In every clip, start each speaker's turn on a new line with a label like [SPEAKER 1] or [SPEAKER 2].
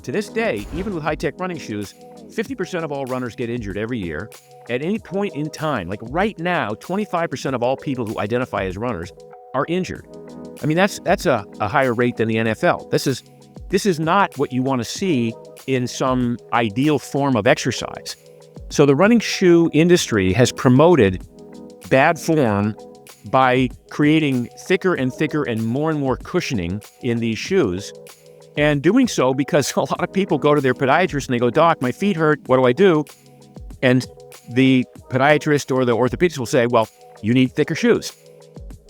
[SPEAKER 1] To this day, even with high-tech running shoes, 50% of all runners get injured every year. At any point in time, like right now, 25% of all people who identify as runners are injured. I mean, that's a higher rate than the NFL. This is not what you want to see in some ideal form of exercise. So the running shoe industry has promoted bad form by creating thicker and thicker and more cushioning in these shoes. And doing so because a lot of people go to their podiatrist and they go, "Doc, my feet hurt, what do I do?" And the podiatrist or the orthopedist will say, "Well, you need thicker shoes."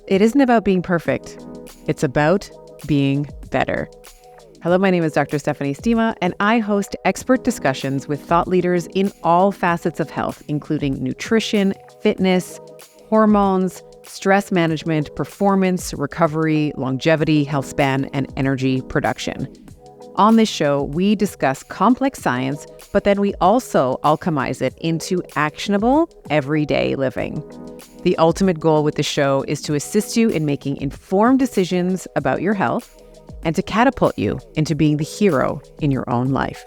[SPEAKER 2] It isn't about being perfect. It's about being better. Hello, my name is Dr. Stephanie Estima, and I host expert discussions with thought leaders in all facets of health, including nutrition, fitness, hormones, stress management, performance, recovery, longevity, health span, and energy production. On this show, we discuss complex science, but then we also alchemize it into actionable, everyday living. The ultimate goal with the show is to assist you in making informed decisions about your health and to catapult you into being the hero in your own life.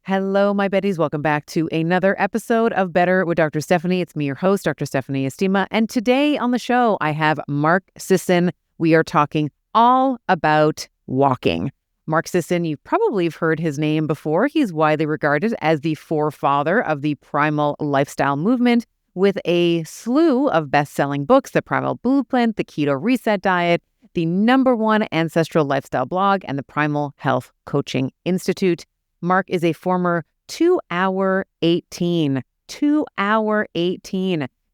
[SPEAKER 2] Hello, my Betties. Welcome back to another episode of Better with Dr. Stephanie. It's me, your host, Dr. Stephanie Estima. And today on the show, I have Mark Sisson. We are talking all about walking. Mark Sisson, you probably have heard his name before. He's widely regarded as the forefather of the primal lifestyle movement with a slew of best-selling books, The Primal Blueprint, The Keto Reset Diet, the #1 ancestral lifestyle blog, and the Primal Health Coaching Institute. Mark is a former 2-hour 18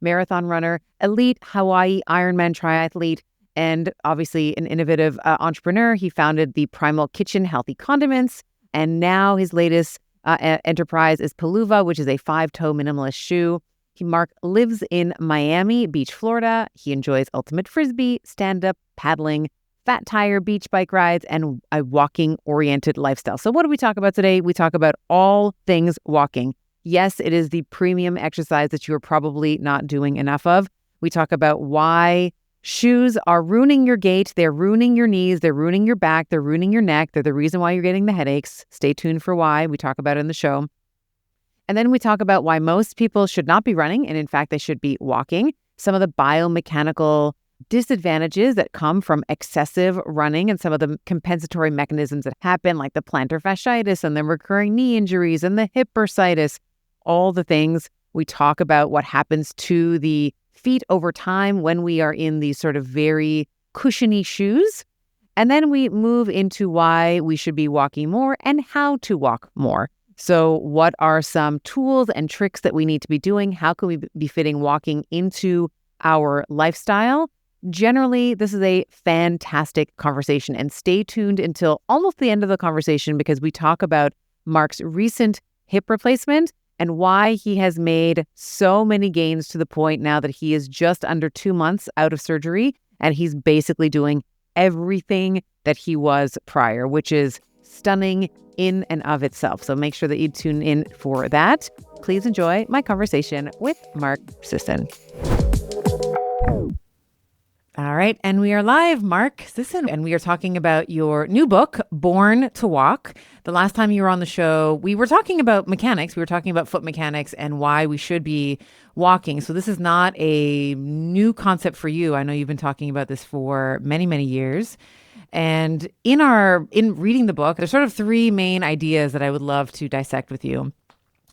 [SPEAKER 2] marathon runner, elite Hawaii Ironman triathlete, and obviously an innovative entrepreneur. He founded the Primal Kitchen Healthy Condiments, and now his latest enterprise is Peluva, which is a 5-toe minimalist shoe. Mark lives in Miami Beach, Florida. He enjoys ultimate frisbee, stand-up paddling, fat tire beach bike rides, and a walking-oriented lifestyle. So what do we talk about today? We talk about all things walking. Yes, it is the premium exercise that you're probably not doing enough of. We talk about why shoes are ruining your gait, they're ruining your knees, they're ruining your back, they're ruining your neck, they're the reason why you're getting the headaches. Stay tuned for why. We talk about it in the show. And then we talk about why most people should not be running, and in fact, they should be walking. Some of the biomechanical disadvantages that come from excessive running and some of the compensatory mechanisms that happen, like the plantar fasciitis and the recurring knee injuries and the hip bursitis, all the things. We talk about what happens to the feet over time when we are in these sort of very cushiony shoes. And then we move into why we should be walking more and how to walk more. So what are some tools and tricks that we need to be doing? How can we be fitting walking into our lifestyle? Generally, this is a fantastic conversation, and stay tuned until almost the end of the conversation because we talk about Mark's recent hip replacement and why he has made so many gains to the point now that he is just under 2 months out of surgery, and he's basically doing everything that he was prior, which is stunning in and of itself. So make sure that you tune in for that. Please enjoy my conversation with Mark Sisson. All right, and we are live, Mark Sisson, and we are talking about your new book, Born to Walk. The last time you were on the show, we were talking about mechanics. We were talking about foot mechanics and why we should be walking. So this is not a new concept for you. I know you've been talking about this for many, many years. And in reading the book, there's sort of 3 main ideas that I would love to dissect with you.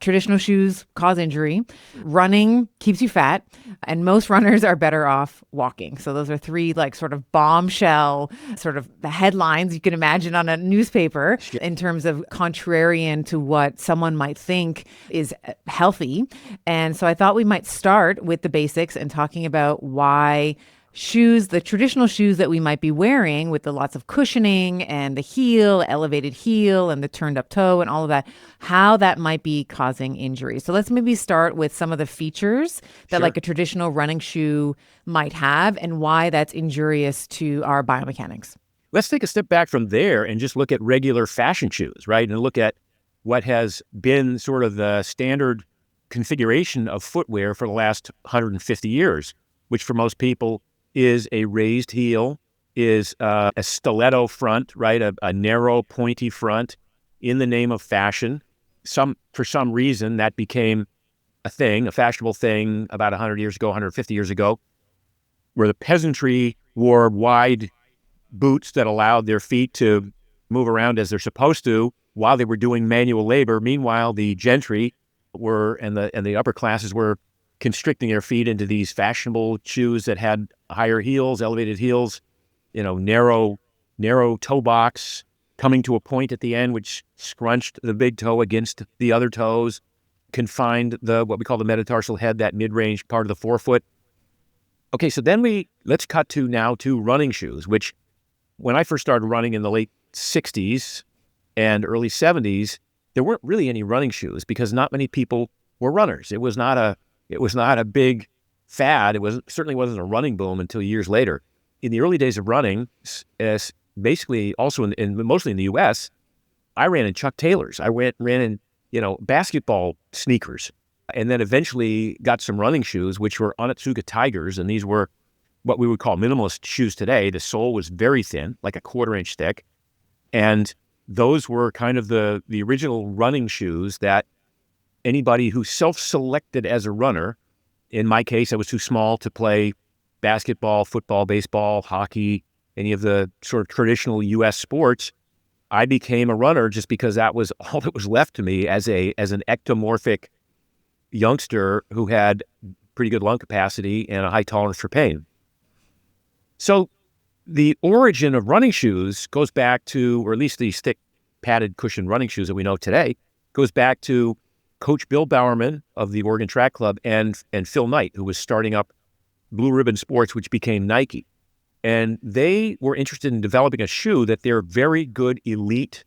[SPEAKER 2] Traditional shoes cause injury, running keeps you fat, and most runners are better off walking. So those are 3 like sort of bombshell sort of the headlines you can imagine on a newspaper in terms of contrarian to what someone might think is healthy. And so I thought we might start with the basics and talking about why shoes, the traditional shoes that we might be wearing with the lots of cushioning and the heel, elevated heel and the turned up toe and all of that, how that might be causing injury. So let's maybe start with some of the features that like a traditional running shoe might have and why that's injurious to our biomechanics.
[SPEAKER 1] Let's take a step back from there and just look at regular fashion shoes, right? And look at what has been sort of the standard configuration of footwear for the last 150 years, which for most people is a raised heel is a stiletto front, right? A narrow, pointy front in the name of fashion. For some reason, that became a thing, a fashionable thing about 100 years ago, 150 years ago, where the peasantry wore wide boots that allowed their feet to move around as they're supposed to while they were doing manual labor. Meanwhile, the gentry and the upper classes were constricting their feet into these fashionable shoes that had higher heels, elevated heels, narrow toe box coming to a point at the end, which scrunched the big toe against the other toes, confined what we call the metatarsal head, that mid-range part of the forefoot. Okay, so then let's cut to running shoes, which when I first started running in the late 60s and early 70s, there weren't really any running shoes because not many people were runners. It was not a big fad. Certainly wasn't a running boom until years later. In the early days of running, as basically also mostly in the U.S., I ran in Chuck Taylors. I ran in basketball sneakers, and then eventually got some running shoes, which were Onitsuka Tigers, and these were what we would call minimalist shoes today. The sole was very thin, like a 1/4 inch thick, and those were kind of the original running shoes that anybody who self-selected as a runner, in my case, I was too small to play basketball, football, baseball, hockey, any of the sort of traditional U.S. sports. I became a runner just because that was all that was left to me as an ectomorphic youngster who had pretty good lung capacity and a high tolerance for pain. So the origin of running shoes goes back to, or at least these thick padded cushion running shoes that we know today, goes back to Coach Bill Bowerman of the Oregon Track Club and Phil Knight, who was starting up Blue Ribbon Sports, which became Nike. And they were interested in developing a shoe that their very good elite,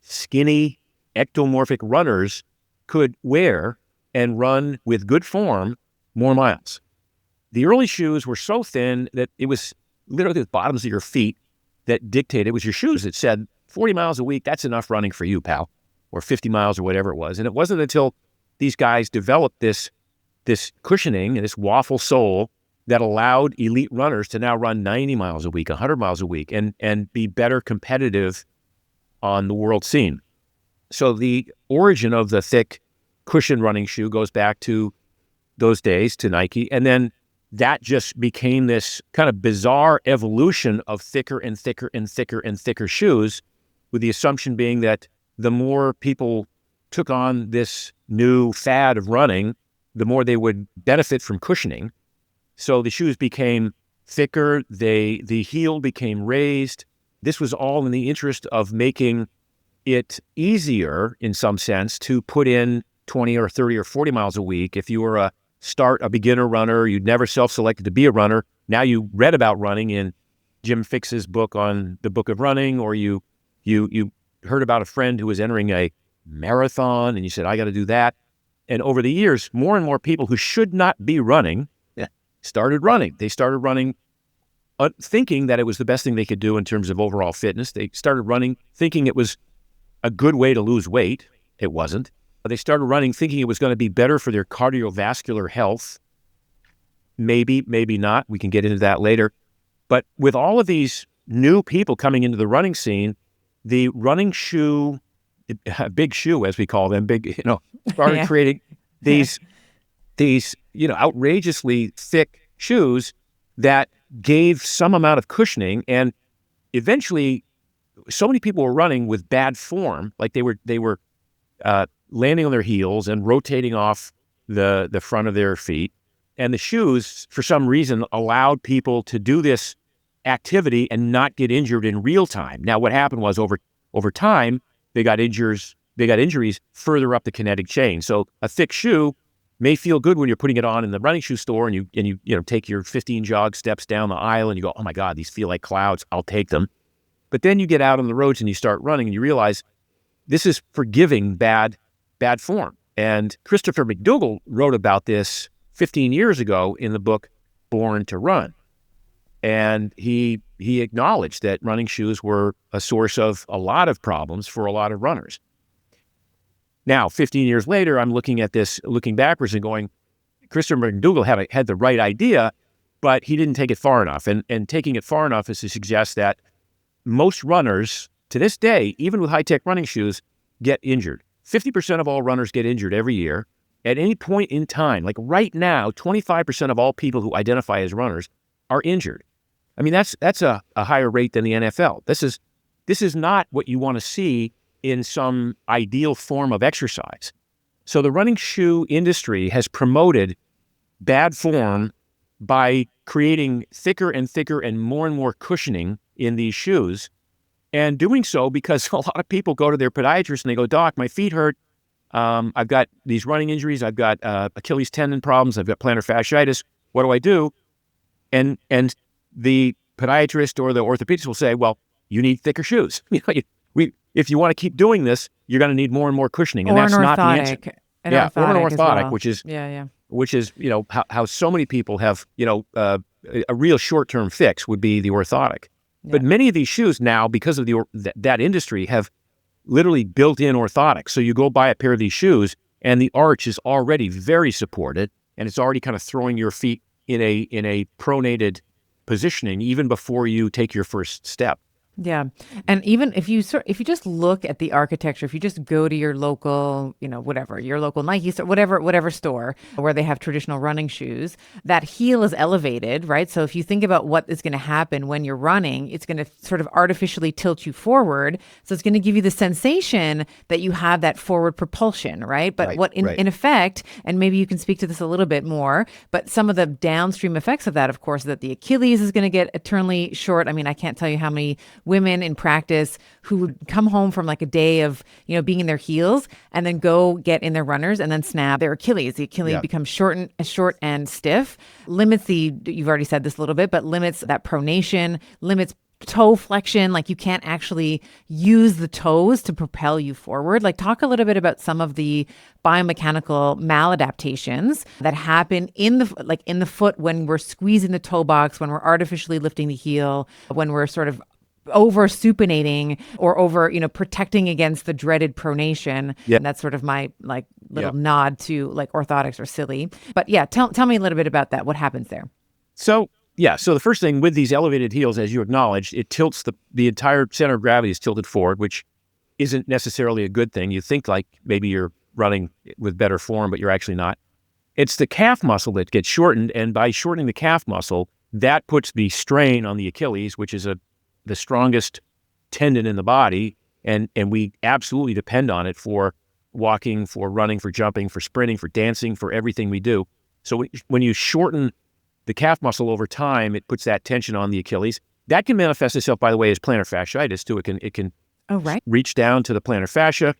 [SPEAKER 1] skinny, ectomorphic runners could wear and run with good form more miles. The early shoes were so thin that it was literally the bottoms of your feet that dictated. It was your shoes that said 40 miles a week, that's enough running for you, pal, or 50 miles or whatever it was. And it wasn't until these guys developed this cushioning and this waffle sole that allowed elite runners to now run 90 miles a week, 100 miles a week, and be better competitive on the world scene. So the origin of the thick cushion running shoe goes back to those days, to Nike. And then that just became this kind of bizarre evolution of thicker and thicker and thicker and thicker shoes, with the assumption being that the more people took on this new fad of running, the more they would benefit from cushioning. So the shoes became thicker, the heel became raised. This was all in the interest of making it easier, in some sense, to put in 20 or 30 or 40 miles a week. If you were a beginner runner, you'd never self-selected to be a runner. Now you read about running in Jim Fixx's book on the Book of Running, or you heard about a friend who was entering a marathon and you said, I got to do that. And over the years, more and more people who should not be running started running. They started running thinking that it was the best thing they could do in terms of overall fitness. They started running thinking it was a good way to lose weight. It wasn't. They started running thinking it was going to be better for their cardiovascular health. Maybe, maybe not. We can get into that later. But with all of these new people coming into the running scene, the running shoe, big shoe, as we call them, started creating these outrageously thick shoes that gave some amount of cushioning. And eventually, so many people were running with bad form, like they were landing on their heels and rotating off the front of their feet. And the shoes, for some reason, allowed people to do this activity and not get injured in real time. Now, what happened was over time, they got injuries further up the kinetic chain. So a thick shoe may feel good when you're putting it on in the running shoe store and you take your 15 jog steps down the aisle and you go, oh my God, these feel like clouds. I'll take them. But then you get out on the roads and you start running and you realize this is forgiving bad form. And Christopher McDougall wrote about this 15 years ago in the book Born to Run. And he acknowledged that running shoes were a source of a lot of problems for a lot of runners. Now, 15 years later, I'm looking at this, looking backwards and going, Christopher McDougall had the right idea, but he didn't take it far enough. And taking it far enough is to suggest that most runners to this day, even with high-tech running shoes, get injured. 50% of all runners get injured every year. At any point in time, like right now, 25% of all people who identify as runners are injured. I mean, that's a higher rate than the NFL. This is not what you want to see in some ideal form of exercise. So the running shoe industry has promoted bad form by creating thicker and thicker and more cushioning in these shoes, and doing so because a lot of people go to their podiatrist and they go, "Doc, my feet hurt. I've got these running injuries. I've got Achilles tendon problems. I've got plantar fasciitis. What do I do?" And the podiatrist or the orthopedist will say, "Well, you need thicker shoes. If you want to keep doing this, you're going to need more and more cushioning." And
[SPEAKER 2] Or
[SPEAKER 1] that's
[SPEAKER 2] an
[SPEAKER 1] not the
[SPEAKER 2] orthotic.
[SPEAKER 1] answer.
[SPEAKER 2] An
[SPEAKER 1] Yeah, or an
[SPEAKER 2] orthotic as
[SPEAKER 1] orthotic,
[SPEAKER 2] well.
[SPEAKER 1] which is how so many people have a real short-term fix would be the orthotic.
[SPEAKER 2] Yeah.
[SPEAKER 1] But many of these shoes now, because of that industry, have literally built-in orthotics. So you go buy a pair of these shoes, and the arch is already very supported, and it's already kind of throwing your feet in a pronated positioning even before you take your first step.
[SPEAKER 2] Yeah. And even if you just look at the architecture, if you just go to your local, your local Nike store, whatever store where they have traditional running shoes, that heel is elevated, right? So if you think about what is going to happen when you're running, it's going to sort of artificially tilt you forward. So it's going to give you the sensation that you have that forward propulsion, right? But in effect, and maybe you can speak to this a little bit more, but some of the downstream effects of that, of course, that the Achilles is going to get eternally short. I mean, I can't tell you how many women in practice who would come home from like a day of, being in their heels and then go get in their runners and then snap their Achilles. The Achilles becomes short and stiff, you've already said this a little bit, but limits that pronation, limits toe flexion. Like you can't actually use the toes to propel you forward. Like talk a little bit about some of the biomechanical maladaptations that happen in the foot when we're squeezing the toe box, when we're artificially lifting the heel, when we're sort of over supinating or over, protecting against the dreaded pronation.
[SPEAKER 1] Yeah.
[SPEAKER 2] And that's sort of my little nod to like orthotics are silly. But yeah, tell me a little bit about that. What happens there?
[SPEAKER 1] So the first thing with these elevated heels, as you acknowledged, it tilts the entire center of gravity is tilted forward, which isn't necessarily a good thing. You think like maybe you're running with better form, but you're actually not. It's the calf muscle that gets shortened, and by shortening the calf muscle, that puts the strain on the Achilles, which is the strongest tendon in the body, and we absolutely depend on it for walking, for running, for jumping, for sprinting, for dancing, for everything we do. So when you shorten the calf muscle over time, it puts that tension on the Achilles. That can manifest itself, by the way, as plantar fasciitis too. It can reach down to the plantar fascia.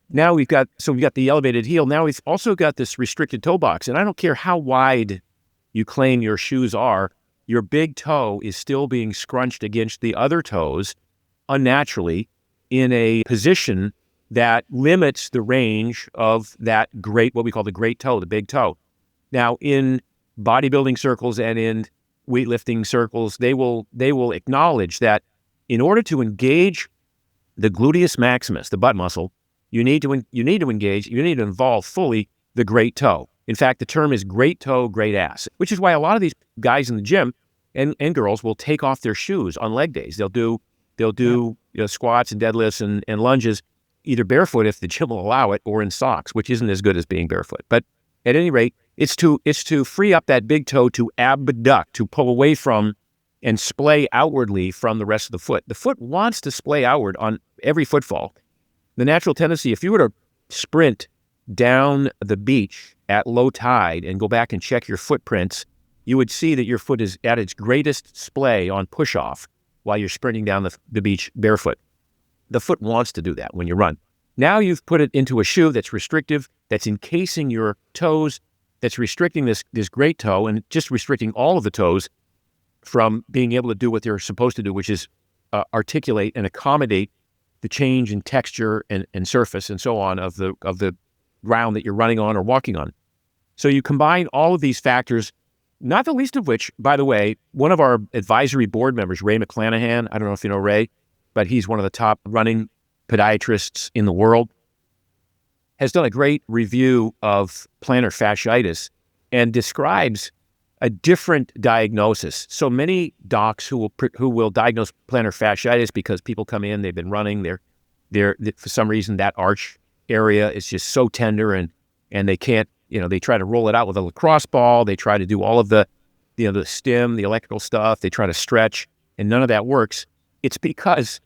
[SPEAKER 1] Now we've got the elevated heel. Now we've also got this restricted toe box, and I don't care how wide you claim your shoes are, your big toe is still being scrunched against the other toes unnaturally in a position that limits the range of that what we call the great toe, the big toe. Now, in bodybuilding circles and in weightlifting circles, they will acknowledge that in order to engage the gluteus maximus, the butt muscle, you need to involve fully the great toe. In fact, the term is great toe, great ass, which is why a lot of these guys in the gym and girls will take off their shoes on leg days. They'll do squats and deadlifts and lunges either barefoot if the gym will allow it, or in socks, which isn't as good as being barefoot. But at any rate, it's to free up that big toe to abduct, to pull away from and splay outwardly from the rest of the foot. The foot wants to splay outward on every footfall. The natural tendency, if you were to sprint down the beach at low tide and go back and check your footprints, you would see that your foot is at its greatest splay on push-off while you're sprinting down the beach barefoot. The foot wants to do that when you run. Now you've put it into a shoe that's restrictive, that's encasing your toes, that's restricting this great toe, and just restricting all of the toes from being able to do what they're supposed to do, which is articulate and accommodate the change in texture and surface and so on of the ground that you're running on or walking on. So you combine all of these factors, not the least of which, by the way, one of our advisory board members, Ray McClanahan, I don't know if you know Ray, but he's one of the top running podiatrists in the world, has done a great review of plantar fasciitis and describes a different diagnosis. So many docs who will diagnose plantar fasciitis because people come in, they've been running, they're for some reason that arch area is just so tender and they can't, they try to roll it out with a lacrosse ball, they try to do all of the stim, the electrical stuff, they try to stretch, and none of that works. It's because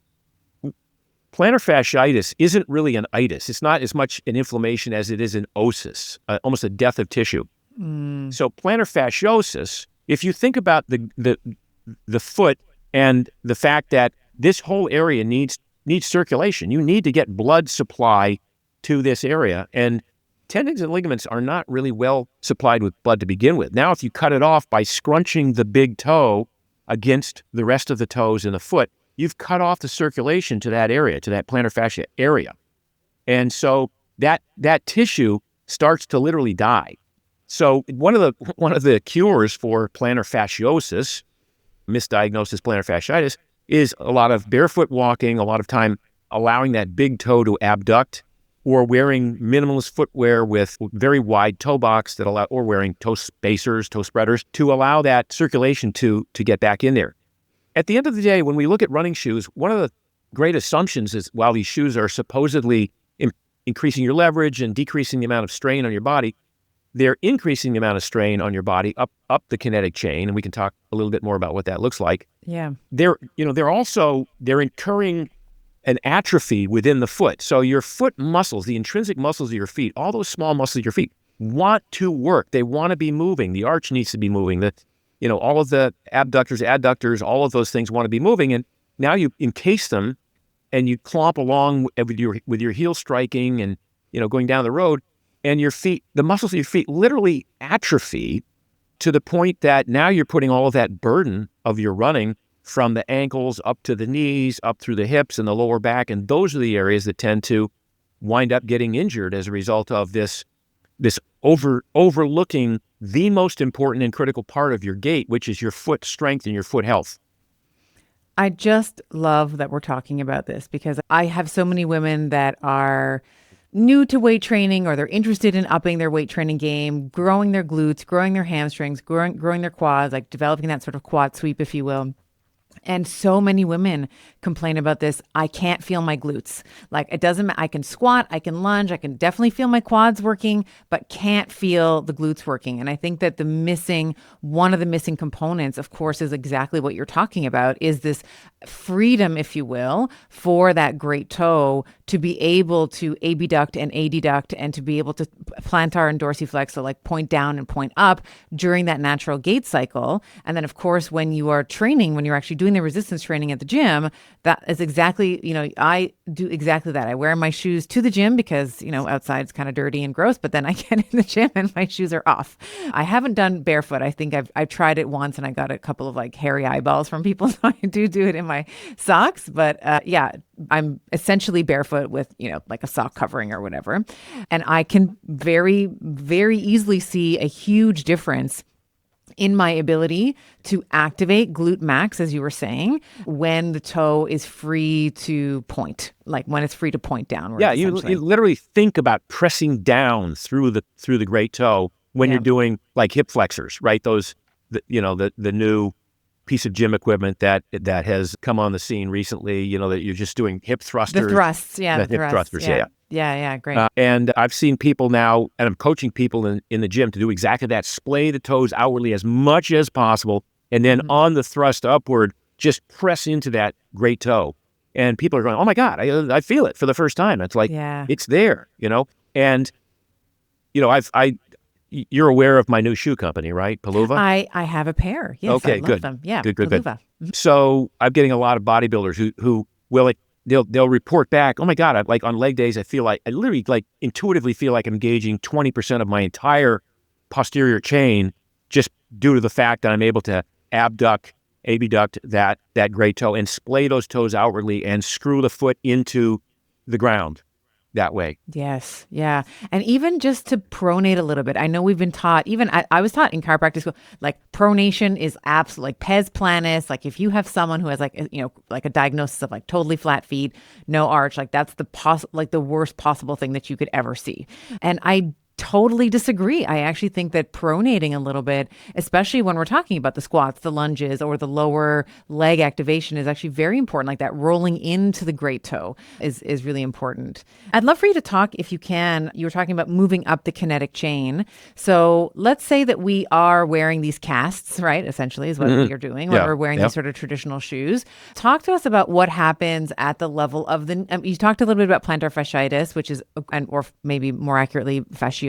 [SPEAKER 1] plantar fasciitis isn't really an itis. It's not as much an inflammation as it is an osis, almost a death of tissue. So plantar fasciosis, if you think about the foot and the fact that this whole area needs circulation, you need to get blood supply to this area. And tendons and ligaments are not really well supplied with blood to begin with. Now, if you cut it off by scrunching the big toe against the rest of the toes in the foot, you've cut off the circulation to that area, to that plantar fascia area. And so that tissue starts to literally die. So one of the cures for plantar fasciosis, misdiagnosis plantar fasciitis, is a lot of barefoot walking, a lot of time allowing that big toe to abduct, or wearing minimalist footwear with very wide toe box that allow, or wearing toe spacers, toe spreaders to allow that circulation to get back in there. At the end of the day, when we look at running shoes, one of the great assumptions is while these shoes are supposedly increasing your leverage and decreasing the amount of strain on your body, they're increasing the amount of strain on your body up the kinetic chain, and we can talk a little bit more about what that looks like.
[SPEAKER 2] Yeah.
[SPEAKER 1] They're incurring an atrophy within the foot. So your foot muscles, the intrinsic muscles of your feet, all those small muscles of your feet want to work. They want to be moving. The arch needs to be moving. All of the abductors, adductors, all of those things want to be moving. And now you encase them and you clomp along with your heel striking and, going down the road. And your feet, the muscles of your feet literally atrophy to the point that now you're putting all of that burden of your running from the ankles up to the knees, up through the hips and the lower back. And those are the areas that tend to wind up getting injured as a result of this overlooking the most important and critical part of your gait, which is your foot strength and your foot health.
[SPEAKER 2] I just love that we're talking about this because I have so many women that are new to weight training, or they're interested in upping their weight training game, growing their glutes, growing their hamstrings, growing their quads, like developing that sort of quad sweep, if you will. And so many women complain about this. I can't feel my glutes. Like it doesn't, I can squat, I can lunge, I can definitely feel my quads working, but can't feel the glutes working. And I think that one of the missing components, of course, is exactly what you're talking about, is this freedom, if you will, for that great toe to be able to abduct and adduct and to be able to plantar and dorsiflex, so like point down and point up during that natural gait cycle. And then, of course, when you are training, when you're actually doing the resistance training at the gym, that is exactly, I do exactly that. I wear my shoes to the gym because, outside it's kind of dirty and gross, but then I get in the gym and my shoes are off. I haven't done barefoot. I think I've tried it once and I got a couple of like hairy eyeballs from people. So I do it in my socks, but I'm essentially barefoot with, like a sock covering or whatever. And I can very, very easily see a huge difference in my ability to activate glute max, as you were saying, when the toe is free to point, like when it's free to point downward.
[SPEAKER 1] Yeah, you literally think about pressing down through the great toe when you're doing like hip flexors, right? Those, the new piece of gym equipment that has come on the scene recently, that you're just doing hip thrusters.
[SPEAKER 2] The thrusts,
[SPEAKER 1] hip thrusters, yeah.
[SPEAKER 2] Yeah, great.
[SPEAKER 1] And I've seen people now, and I'm coaching people in the gym to do exactly that. Splay the toes outwardly as much as possible, and then on the thrust upward, just press into that great toe. And people are going, oh my God, I feel it for the first time. It's like, it's there, And, you're aware of my new shoe company, right? Paluva?
[SPEAKER 2] I have a pair. Yes,
[SPEAKER 1] okay,
[SPEAKER 2] I love
[SPEAKER 1] good.
[SPEAKER 2] them. Yeah,
[SPEAKER 1] good.
[SPEAKER 2] Paluva.
[SPEAKER 1] So I'm getting a lot of bodybuilders who will they'll report back, oh my God, on leg days, I literally intuitively feel like I'm engaging 20% of my entire posterior chain just due to the fact that I'm able to abduct that great toe and splay those toes outwardly and screw the foot into the ground that way.
[SPEAKER 2] Yes. Yeah. And even just to pronate a little bit, I know we've been taught, even I was taught in chiropractic school, like pronation is absolutely like pes planus. Like if you have someone who has like a diagnosis of like totally flat feet, no arch, like that's the worst possible thing that you could ever see. And I totally disagree. I actually think that pronating a little bit, especially when we're talking about the squats, the lunges, or the lower leg activation, is actually very important. Like that rolling into the great toe is really important. I'd love for you to talk, if you can. You were talking about moving up the kinetic chain. So let's say that we are wearing these casts, right? Essentially, is what we are doing when we're wearing these sort of traditional shoes. Talk to us about what happens at the level of the. You talked a little bit about plantar fasciitis, which is, or maybe more accurately, fasciitis,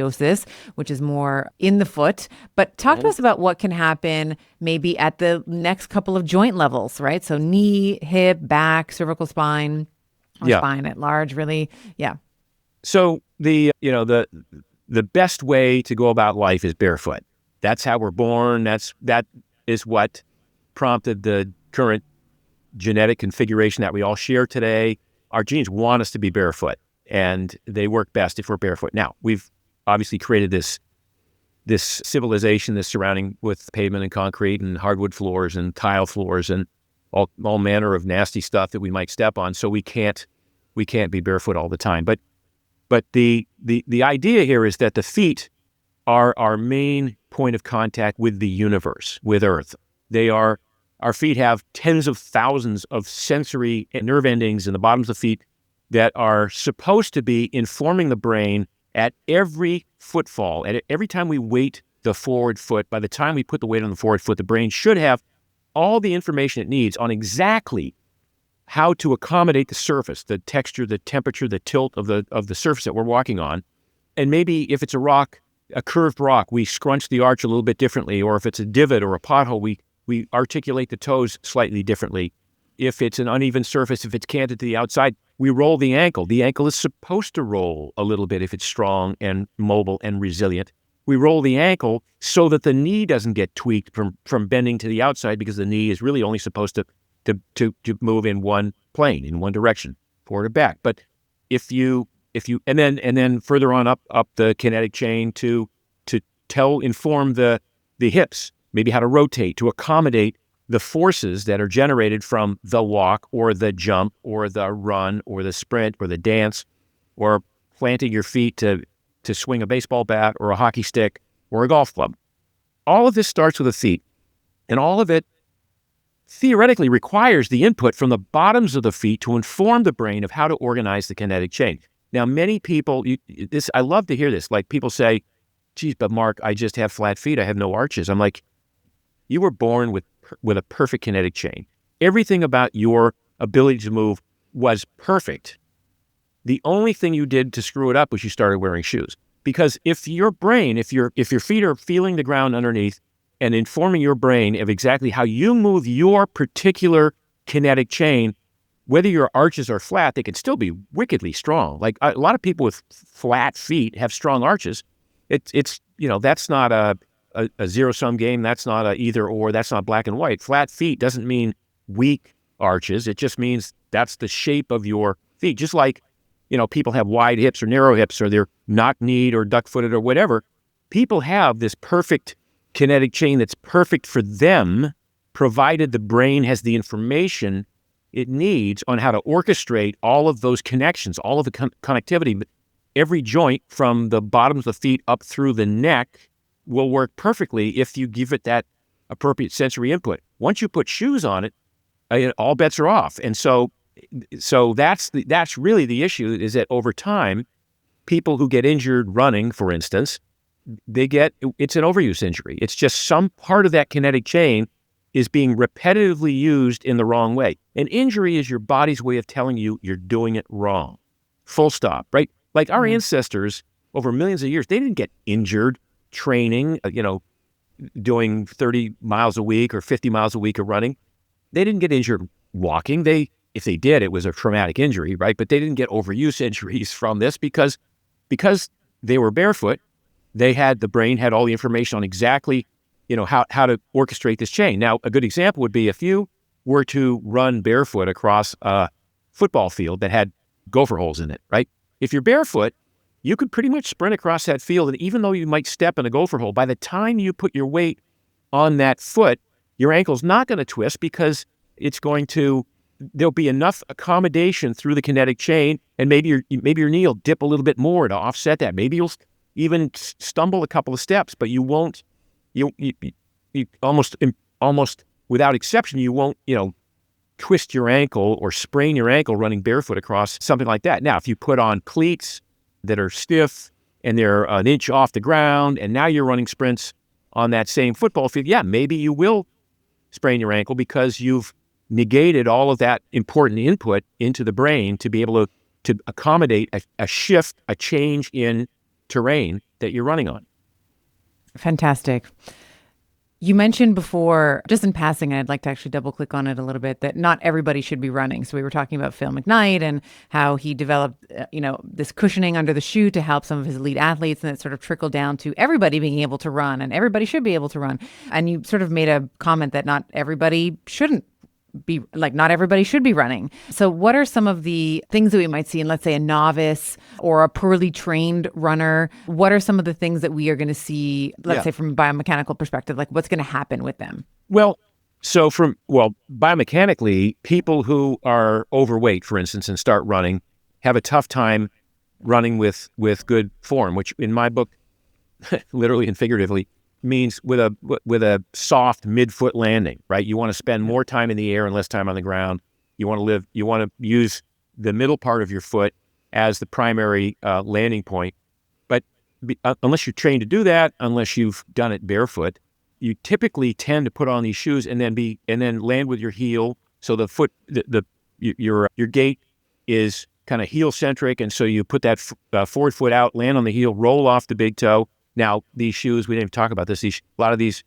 [SPEAKER 2] which is more in the foot. But talk to us about what can happen maybe at the next couple of joint levels, right? So knee, hip, back, cervical spine, or spine at large, really. Yeah.
[SPEAKER 1] So the best way to go about life is barefoot. That's how we're born. That is what prompted the current genetic configuration that we all share today. Our genes want us to be barefoot, and they work best if we're barefoot. Now, we've obviously created this civilization, this surrounding with pavement and concrete and hardwood floors and tile floors and all manner of nasty stuff that we might step on. So we can't be barefoot all the time. But the idea here is that the feet are our main point of contact with the universe, with Earth. Our feet have tens of thousands of sensory and nerve endings in the bottoms of the feet that are supposed to be informing the brain at every footfall. At every time we weight the forward foot, by the time we put the weight on the forward foot, the brain should have all the information it needs on exactly how to accommodate the surface, the texture, the temperature, the tilt of the surface that we're walking on. And maybe if it's a curved rock, we scrunch the arch a little bit differently. Or if it's a divot or a pothole, we articulate the toes slightly differently. If it's an uneven surface, if it's canted to the outside, we roll the ankle. The ankle is supposed to roll a little bit if it's strong and mobile and resilient. We roll the ankle so that the knee doesn't get tweaked from bending to the outside, because the knee is really only supposed to move in one plane, in one direction, forward or back. But if you and then further on up the kinetic chain to inform the hips, maybe how to rotate to accommodate the forces that are generated from the walk or the jump or the run or the sprint or the dance, or planting your feet to swing a baseball bat or a hockey stick or a golf club. All of this starts with the feet, and all of it theoretically requires the input from the bottoms of the feet to inform the brain of how to organize the kinetic chain. Now, many people, I love to hear this. Like, people say, geez, but Mark, I just have flat feet. I have no arches. I'm like, you were born with a perfect kinetic chain. Everything about your ability to move was perfect. The only thing you did to screw it up was you started wearing shoes. Because if your feet are feeling the ground underneath and informing your brain of exactly how you move your particular kinetic chain, whether your arches are flat, they can still be wickedly strong. Like, a lot of people with flat feet have strong arches. It's that's not a zero-sum game. That's not a either or. That's not black and white. Flat feet doesn't mean weak arches. It just means that's the shape of your feet. Just like, people have wide hips or narrow hips, or they're knock-kneed or duck-footed or whatever. People have this perfect kinetic chain that's perfect for them, provided the brain has the information it needs on how to orchestrate all of those connections, all of the connectivity. Every joint from the bottoms of the feet up through the neck will work perfectly if you give it that appropriate sensory input. Once you put shoes on it, all bets are off. And so that's really the issue, is that over time, people who get injured running, for instance, it's an overuse injury. It's just some part of that kinetic chain is being repetitively used in the wrong way. An injury is your body's way of telling you you're doing it wrong. Full stop, right? Like, our ancestors over millions of years, they didn't get injured training, doing 30 miles a week or 50 miles a week of running. They didn't get injured walking. If they did, it was a traumatic injury, right? But they didn't get overuse injuries from this because they were barefoot. The brain had all the information on exactly, how to orchestrate this chain. Now, a good example would be if you were to run barefoot across a football field that had gopher holes in it, right? If you're barefoot, you could pretty much sprint across that field, and even though you might step in a gopher hole, by the time you put your weight on that foot, your ankle's not going to twist, because there'll be enough accommodation through the kinetic chain, and maybe your knee will dip a little bit more to offset that. Maybe even stumble a couple of steps, but you won't, you almost without exception, you won't, twist your ankle or sprain your ankle running barefoot across something like that. Now, if you put on cleats that are stiff and they're an inch off the ground, and now you're running sprints on that same football field, yeah, maybe you will sprain your ankle because you've negated all of that important input into the brain to be able to accommodate a shift, a change in terrain that you're running on.
[SPEAKER 2] Fantastic. You mentioned before, just in passing, and I'd like to actually double click on it a little bit, that not everybody should be running. So we were talking about Phil McKnight and how he developed, this cushioning under the shoe to help some of his elite athletes, and it sort of trickled down to everybody being able to run, and everybody should be able to run. And you sort of made a comment that not everybody should be running. So what are some of the things that we might see in, let's say, a novice or a poorly trained runner? What are some of the things that we are going to see, let's say from a biomechanical perspective, like what's going to happen with them?
[SPEAKER 1] Well, biomechanically, people who are overweight, for instance, and start running have a tough time running with good form, which in my book, literally and figuratively, means with a soft midfoot landing, right? You want to spend more time in the air and less time on the ground. You want to use the middle part of your foot as the primary landing point. But unless you're trained to do that, unless you've done it barefoot, you typically tend to put on these shoes and then land with your heel. So the foot, your gait is kind of heel centric, and so you put that forward foot out, land on the heel, roll off the big toe. Now, these shoes, we didn't even talk about this. A lot of these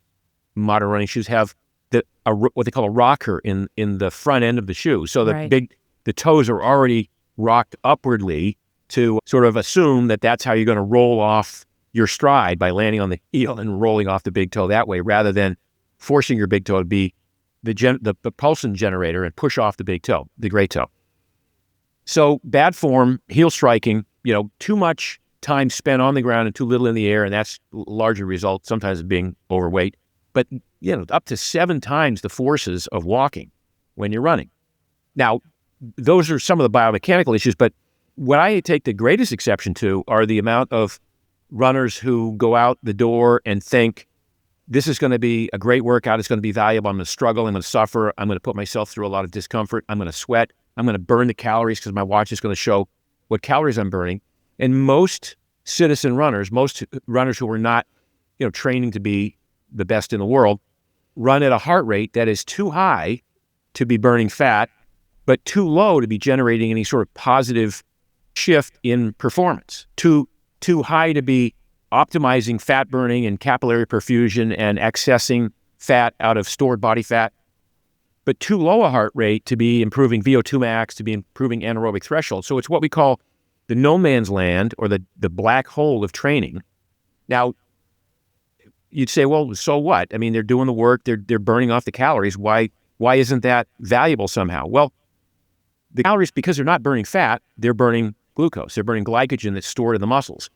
[SPEAKER 1] modern running shoes have what they call a rocker in the front end of the shoe. So the toes are already rocked upwardly to sort of assume that that's how you're going to roll off your stride, by landing on the heel and rolling off the big toe that way, rather than forcing your big toe to be the propulsion generator and push off the big toe, the great toe. So bad form, heel striking, too much time spent on the ground and too little in the air, and that's larger result sometimes of being overweight. But up to 7 times the forces of walking when you're running. Now, those are some of the biomechanical issues, but what I take the greatest exception to are the amount of runners who go out the door and think, this is going to be a great workout, it's going to be valuable, I'm going to struggle, I'm going to suffer, I'm going to put myself through a lot of discomfort, I'm going to sweat, I'm going to burn the calories because my watch is going to show what calories I'm burning. And most citizen runners, most runners who are not, training to be the best in the world, run at a heart rate that is too high to be burning fat, but too low to be generating any sort of positive shift in performance. Too high to be optimizing fat burning and capillary perfusion and accessing fat out of stored body fat, but too low a heart rate to be improving VO2 max, to be improving anaerobic threshold. So it's what we call the no man's land, or the black hole of training. Now, you'd say, well, so what? I mean, they're doing the work, they're burning off the calories. Why isn't that valuable somehow? Well, the calories, because they're not burning fat, they're burning glucose. They're burning glycogen that's stored in the muscles.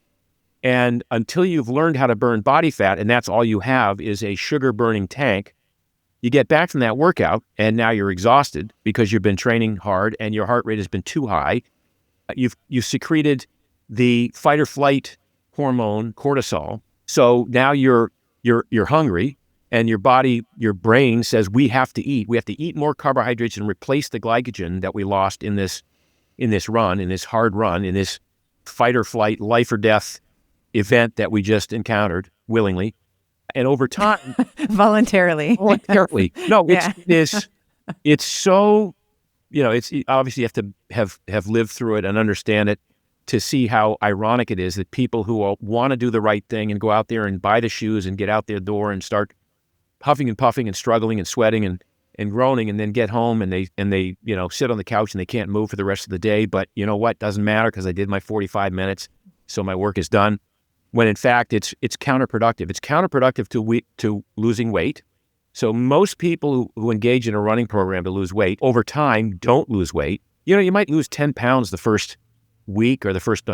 [SPEAKER 1] And until you've learned how to burn body fat, and that's all you have is a sugar-burning tank, you get back from that workout, and now you're exhausted because you've been training hard and your heart rate has been too high. You've secreted the fight or flight hormone cortisol. So now you're hungry, and your brain says, we have to eat. We have to eat more carbohydrates and replace the glycogen that we lost in this run, in this hard run, in this fight or flight, life or death event that we just encountered willingly. And over time,
[SPEAKER 2] voluntarily.
[SPEAKER 1] No, it's so, it's obviously you have to have lived through it and understand it to see how ironic it is that people who want to do the right thing and go out there and buy the shoes and get out their door and start huffing and puffing and struggling and sweating and groaning, and then get home and they sit on the couch and they can't move for the rest of the day. But you know what? Doesn't matter because I did my 45 minutes, so my work is done. When in fact it's counterproductive. It's counterproductive to losing weight. So most people who engage in a running program to lose weight over time don't lose weight. You might lose 10 pounds the first week or the first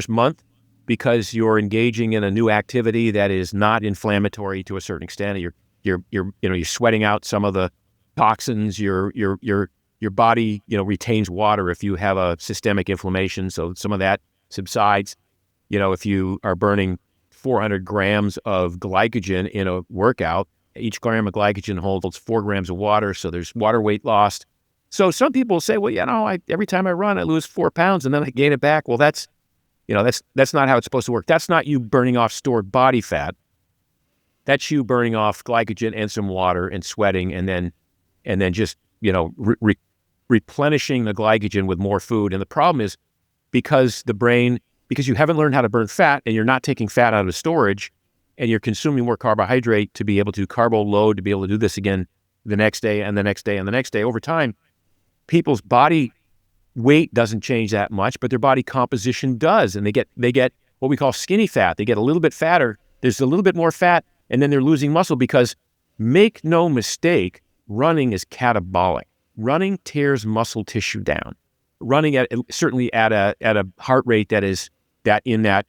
[SPEAKER 1] month because you're engaging in a new activity that is not inflammatory to a certain extent. You're sweating out some of the toxins. Your body retains water if you have a systemic inflammation, so some of that subsides. if you are burning 400 grams of glycogen in a workout, each gram of glycogen holds 4 grams of water, so there's water weight lost. So some people say, well, every time I run, I lose 4 pounds and then I gain it back. Well, that's not how it's supposed to work. That's not you burning off stored body fat. That's you burning off glycogen and some water and sweating, and then just replenishing the glycogen with more food. And the problem is because you haven't learned how to burn fat and you're not taking fat out of storage and you're consuming more carbohydrate to be able to carbo load, to be able to do this again the next day and the next day and the next day. Over time, people's body weight doesn't change that much, but their body composition does. And they get what we call skinny fat. They get a little bit fatter. There's a little bit more fat, and then they're losing muscle because, make no mistake, running is catabolic. Running tears muscle tissue down. Running certainly at a heart rate that is in that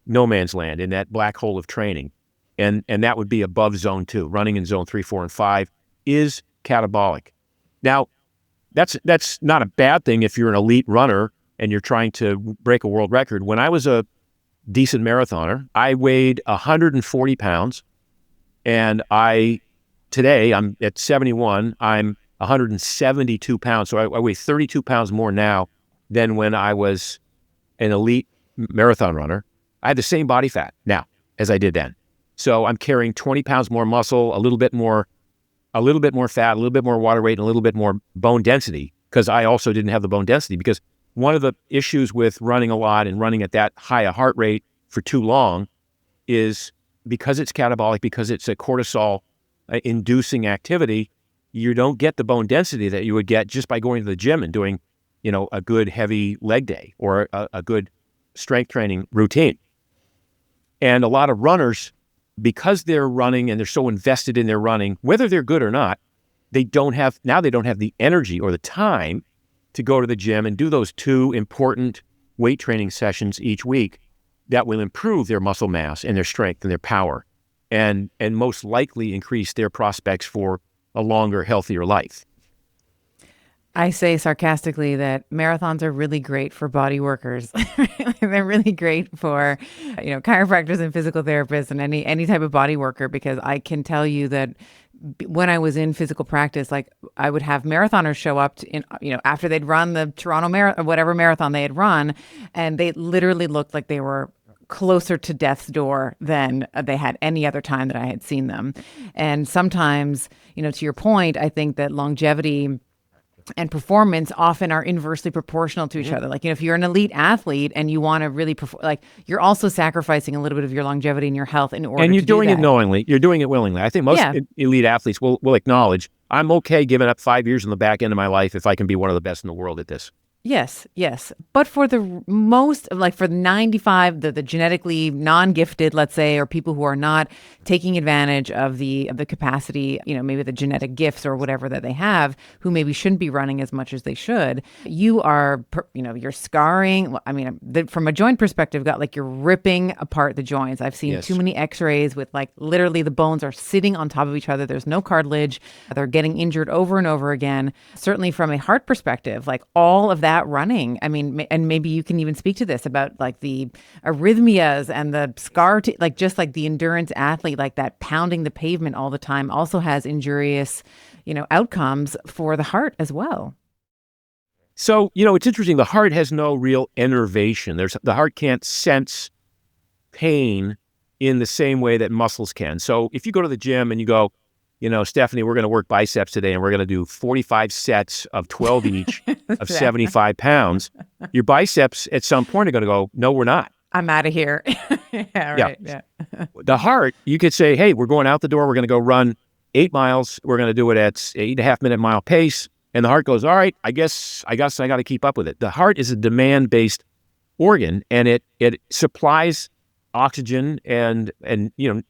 [SPEAKER 1] no man's land, in that black hole of training. And that would be above zone 2. Running in zone 3, 4, and 5 is catabolic. Now, that's not a bad thing if you're an elite runner and you're trying to break a world record. When I was a decent marathoner, I weighed 140 pounds, and today I'm at 71, I'm 172 pounds. So I weigh 32 pounds more now than when I was an elite marathon runner. I have the same body fat now as I did then. So I'm carrying 20 pounds more muscle, a little bit more fat, a little bit more water weight, and a little bit more bone density, because I also didn't have the bone density. Because one of the issues with running a lot and running at that high a heart rate for too long is because it's catabolic, because it's a cortisol inducing activity, you don't get the bone density that you would get just by going to the gym and doing, a good heavy leg day or a good strength training routine. And a lot of runners, because they're running and they're so invested in their running, whether they're good or not, they don't have the energy or the time to go to the gym and do those 2 important weight training sessions each week that will improve their muscle mass and their strength and their power, and most likely increase their prospects for a longer, healthier life.
[SPEAKER 2] I say sarcastically that marathons are really great for body workers. They're really great for, chiropractors and physical therapists and any type of body worker, because I can tell you that when I was in physical practice, like I would have marathoners show up after they'd run the Toronto marathon, whatever marathon they had run, and they literally looked like they were closer to death's door than they had any other time that I had seen them. And sometimes, to your point, I think that longevity and performance often are inversely proportional to each other. Like, if you're an elite athlete and you want to really perform, like, you're also sacrificing a little bit of your longevity and your health in order to do that. And
[SPEAKER 1] you're doing it knowingly. You're doing it willingly. I think most elite athletes will acknowledge, I'm okay giving up 5 years on the back end of my life if I can be one of the best in the world at this.
[SPEAKER 2] Yes. But for the most, like for 95, the genetically non-gifted, let's say, or people who are not taking advantage of the capacity, maybe the genetic gifts or whatever that they have, who maybe shouldn't be running as much as they should, you are, you're scarring. I mean, from a joint perspective, you're ripping apart the joints. I've seen too many x-rays with literally the bones are sitting on top of each other. There's no cartilage. They're getting injured over and over again. Certainly from a heart perspective, all of that running. I mean, and maybe you can even speak to this about the arrhythmias and the scar, just the endurance athlete, that pounding the pavement all the time also has injurious, outcomes for the heart as well.
[SPEAKER 1] So, it's interesting. The heart has no real innervation. The heart can't sense pain in the same way that muscles can. So if you go to the gym and you go, Stephanie, we're going to work biceps today and we're going to do 45 sets of 12 each of 75 pounds. Your biceps at some point are going to go, no, we're not.
[SPEAKER 2] I'm out of here. Yeah.
[SPEAKER 1] The heart, you could say, hey, we're going out the door. We're going to go run 8 miles. We're going to do it at 8.5 minute mile pace. And the heart goes, all right, I guess I got to keep up with it. The heart is a demand-based organ, and it supplies oxygen and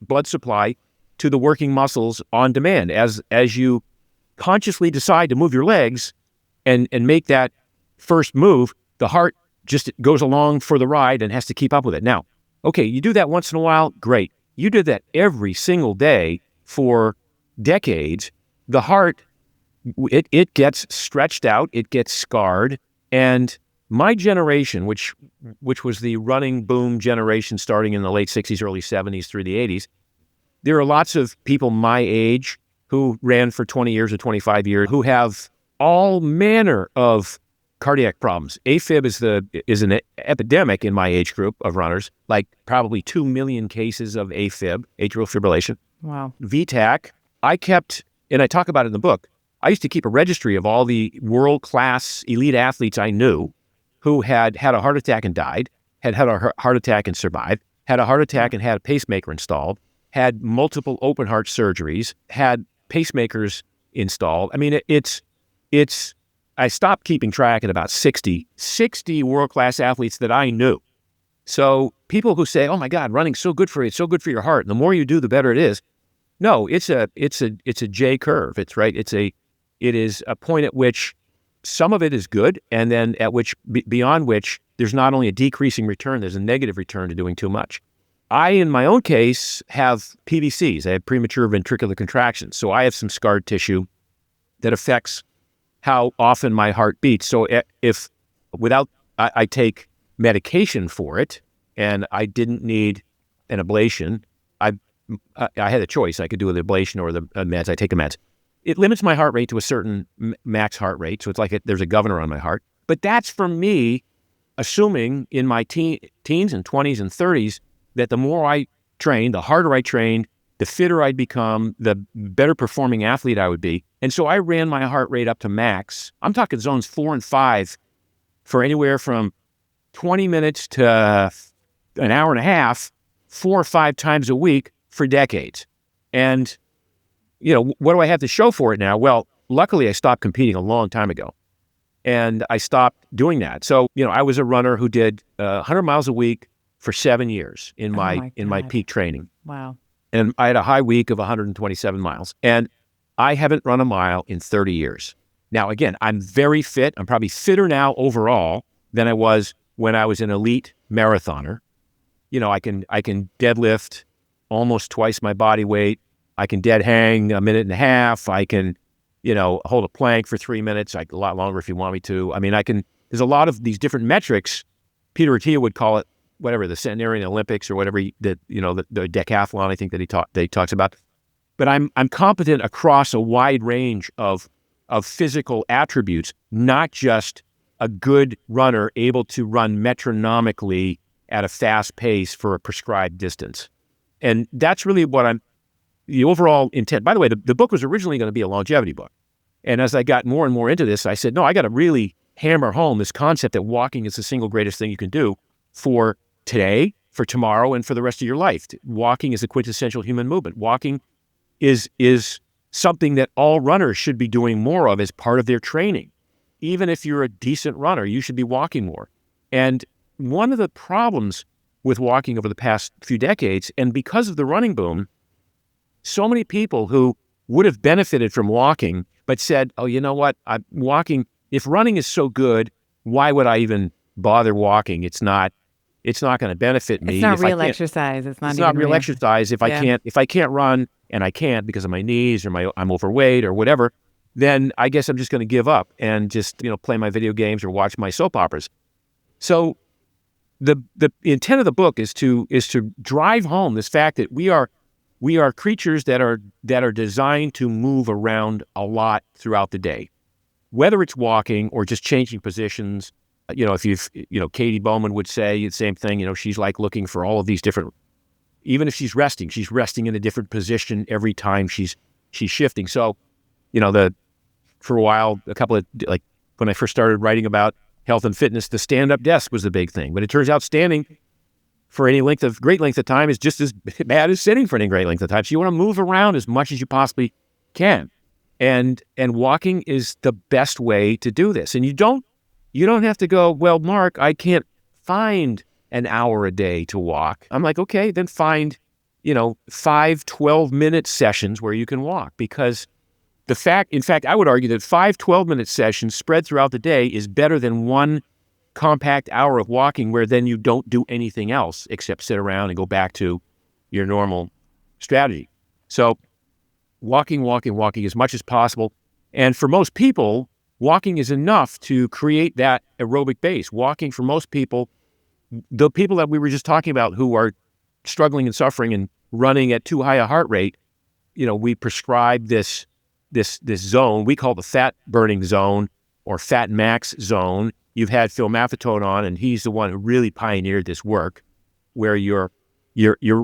[SPEAKER 1] blood supply to the working muscles on demand. As you consciously decide to move your legs and make that first move, the heart just goes along for the ride and has to keep up with it. Now, okay, you do that once in a while, great. You did that every single day for decades. The heart, it gets stretched out, it gets scarred, and my generation, which was the running boom generation starting in the late 60s, early 70s through the 80s, there are lots of people my age who ran for 20 years or 25 years who have all manner of cardiac problems. AFib is an epidemic in my age group of runners, like probably 2 million cases of AFib, atrial fibrillation.
[SPEAKER 2] Wow.
[SPEAKER 1] VTAC, I kept, and I talk about it in the book, I used to keep a registry of all the world-class elite athletes I knew who had a heart attack and died, had a heart attack and survived, had a heart attack and had a pacemaker installed, had multiple open heart surgeries, had pacemakers installed. I mean, I stopped keeping track at about 60 world-class athletes that I knew. So people who say, oh my God, running's so good for you, it's so good for your heart, and the more you do, the better it is. No, it's a J curve. It's right. It is a point at which some of it is good, and then at which, beyond which, there's not only a decreasing return, there's a negative return to doing too much. I, in my own case, have PVCs. I have premature ventricular contractions. So I have some scarred tissue that affects how often my heart beats. So if I take medication for it, and I didn't need an ablation, I had a choice. I could do the ablation or the meds. I take the meds. It limits my heart rate to a certain max heart rate. So it's like there's a governor on my heart. But that's for me, assuming in my teens and 20s and 30s, that the more I trained, the harder I trained, the fitter I'd become, the better performing athlete I would be. And so I ran my heart rate up to max. I'm talking zones 4 and 5 for anywhere from 20 minutes to an hour and a half, 4 or 5 times a week for decades. And, what do I have to show for it now? Well, luckily I stopped competing a long time ago. And I stopped doing that. So, I was a runner who did 100 miles a week for 7 years in my peak training.
[SPEAKER 2] Wow.
[SPEAKER 1] And I had a high week of 127 miles. And I haven't run a mile in 30 years. Now, again, I'm very fit. I'm probably fitter now overall than I was when I was an elite marathoner. I can deadlift almost twice my body weight. I can dead hang a minute and a half. I can, hold a plank for 3 minutes, like a lot longer if you want me to. I mean, there's a lot of these different metrics. Peter Attia would call it whatever, the centenarian Olympics or whatever, the decathlon, I think that he talks about. But I'm competent across a wide range of physical attributes, not just a good runner able to run metronomically at a fast pace for a prescribed distance. And that's really the overall intent. By the way, the book was originally going to be a longevity book. And as I got more and more into this, I said, no, I got to really hammer home this concept that walking is the single greatest thing you can do for today, for tomorrow, and for the rest of your life. Walking is a quintessential human movement. Walking is something that all runners should be doing more of as part of their training. Even if you're a decent runner, you should be walking more. And one of the problems with walking over the past few decades, and because of the running boom, so many people who would have benefited from walking, but said, oh, you know what, I'm walking, if running is so good, why would I even bother walking? It's not going to benefit me.
[SPEAKER 2] It's not real exercise. It's not
[SPEAKER 1] real exercise. If I can't run, and I can't because of my knees or I'm overweight or whatever, then I guess I'm just going to give up and just, play my video games or watch my soap operas. So the intent of the book is to drive home this fact that we are creatures that are designed to move around a lot throughout the day, whether it's walking or just changing positions. If Katie Bowman would say the same thing. She's like looking for all of these different. Even if she's resting in a different position every time she's shifting. So, for a while, when I first started writing about health and fitness, the stand-up desk was the big thing. But it turns out standing for any great length of time is just as bad as sitting for any great length of time. So you want to move around as much as you possibly can. And walking is the best way to do this. And you don't have to go, well, Mark, I can't find an hour a day to walk. I'm like, okay, then find, 5 12-minute sessions where you can walk. Because in fact, I would argue that 5 12-minute sessions spread throughout the day is better than one compact hour of walking where then you don't do anything else except sit around and go back to your normal strategy. So walking as much as possible. And for most people, walking is enough to create that aerobic base. Walking for most people, the people that we were just talking about who are struggling and suffering and running at too high a heart rate, we prescribe this zone we call the fat burning zone or fat max zone. You've had Phil Maffetone on, and he's the one who really pioneered this work, where you're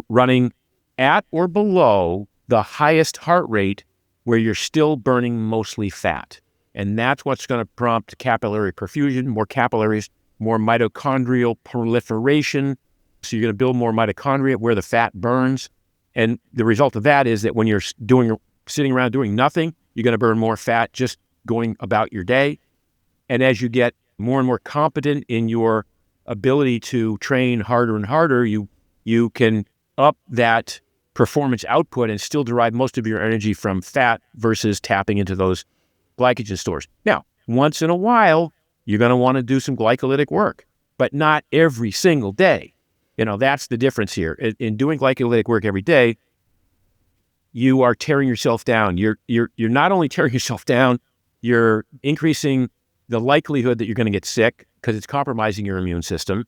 [SPEAKER 1] running at or below the highest heart rate, where you're still burning mostly fat. And that's what's going to prompt capillary perfusion, more capillaries, more mitochondrial proliferation. So you're going to build more mitochondria where the fat burns. And the result of that is that when you're sitting around doing nothing, you're going to burn more fat just going about your day. And as you get more and more competent in your ability to train harder and harder, you can up that performance output and still derive most of your energy from fat versus tapping into those glycogen stores. Now, once in a while, you're going to want to do some glycolytic work, but not every single day. That's the difference here. In doing glycolytic work every day, you are tearing yourself down. You're not only tearing yourself down, you're increasing the likelihood that you're going to get sick because it's compromising your immune system.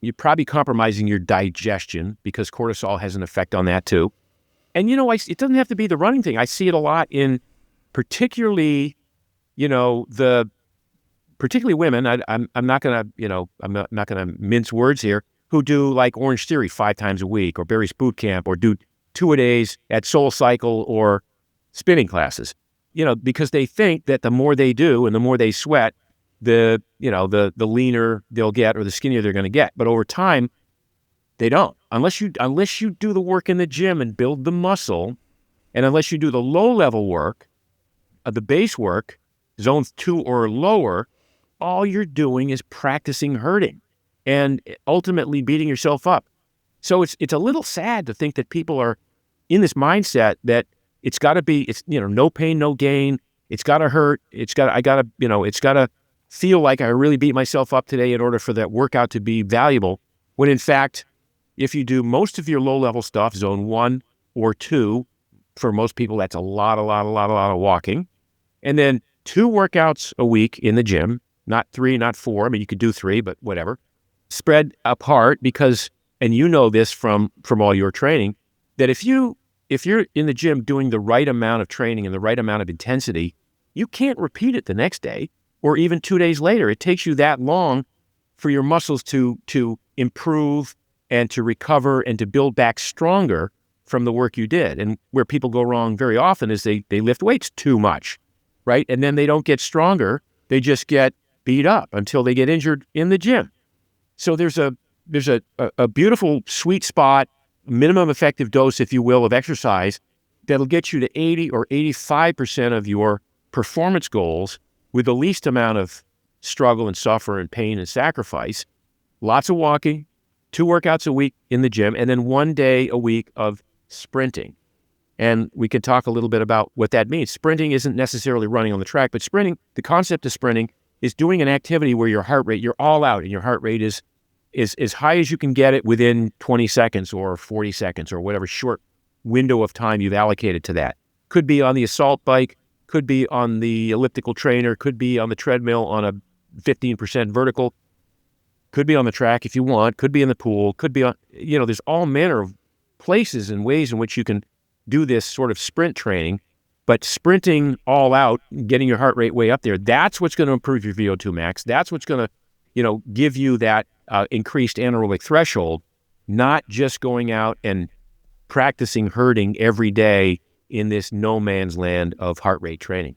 [SPEAKER 1] You're probably compromising your digestion because cortisol has an effect on that too. And it doesn't have to be the running thing. I see it a lot in particularly, particularly women. I'm not gonna mince words here. Who do like Orange Theory 5 times a week, or Barry's Boot Camp, or do 2-a-days at Soul Cycle or spinning classes. Because they think that the more they do and the more they sweat, the leaner they'll get or the skinnier they're going to get. But over time, they don't. Unless you do the work in the gym and build the muscle, and unless you do the low-level work, the base work, zones 2 or lower, all you're doing is practicing hurting and ultimately beating yourself up. So it's a little sad to think that people are in this mindset that it's got to be, no pain, no gain. It's got to hurt. It's got to feel like I really beat myself up today in order for that workout to be valuable. When in fact, if you do most of your low-level stuff, zone 1 or 2, for most people, that's a lot of walking. And then 2 workouts a week in the gym, not 3, not 4. I mean, you could do 3, but whatever. Spread apart because, and this from all your training, that if you're in the gym doing the right amount of training and the right amount of intensity, you can't repeat it the next day or even 2 days later. It takes you that long for your muscles to improve and to recover and to build back stronger from the work you did. And where people go wrong very often is they lift weights too much, right? And then they don't get stronger. They just get beat up until they get injured in the gym. So there's a beautiful sweet spot, minimum effective dose, if you will, of exercise that'll get you to 80 or 85% of your performance goals with the least amount of struggle and suffer and pain and sacrifice. Lots of walking, 2 workouts a week in the gym, and then 1 day a week of sprinting. And we can talk a little bit about what that means. Sprinting isn't necessarily running on the track, but sprinting, the concept of sprinting is doing an activity where your heart rate, you're all out and your heart rate is as high as you can get it within 20 seconds or 40 seconds or whatever short window of time you've allocated to that. Could be on the assault bike, could be on the elliptical trainer, could be on the treadmill on a 15% vertical, could be on the track if you want, could be in the pool, could be on, there's all manner of places and ways in which you can do this sort of sprint training. But sprinting all out, getting your heart rate way up there, that's what's going to improve your VO2 max. That's what's going to, give you that increased anaerobic threshold, not just going out and practicing hurting every day in this no man's land of heart rate training.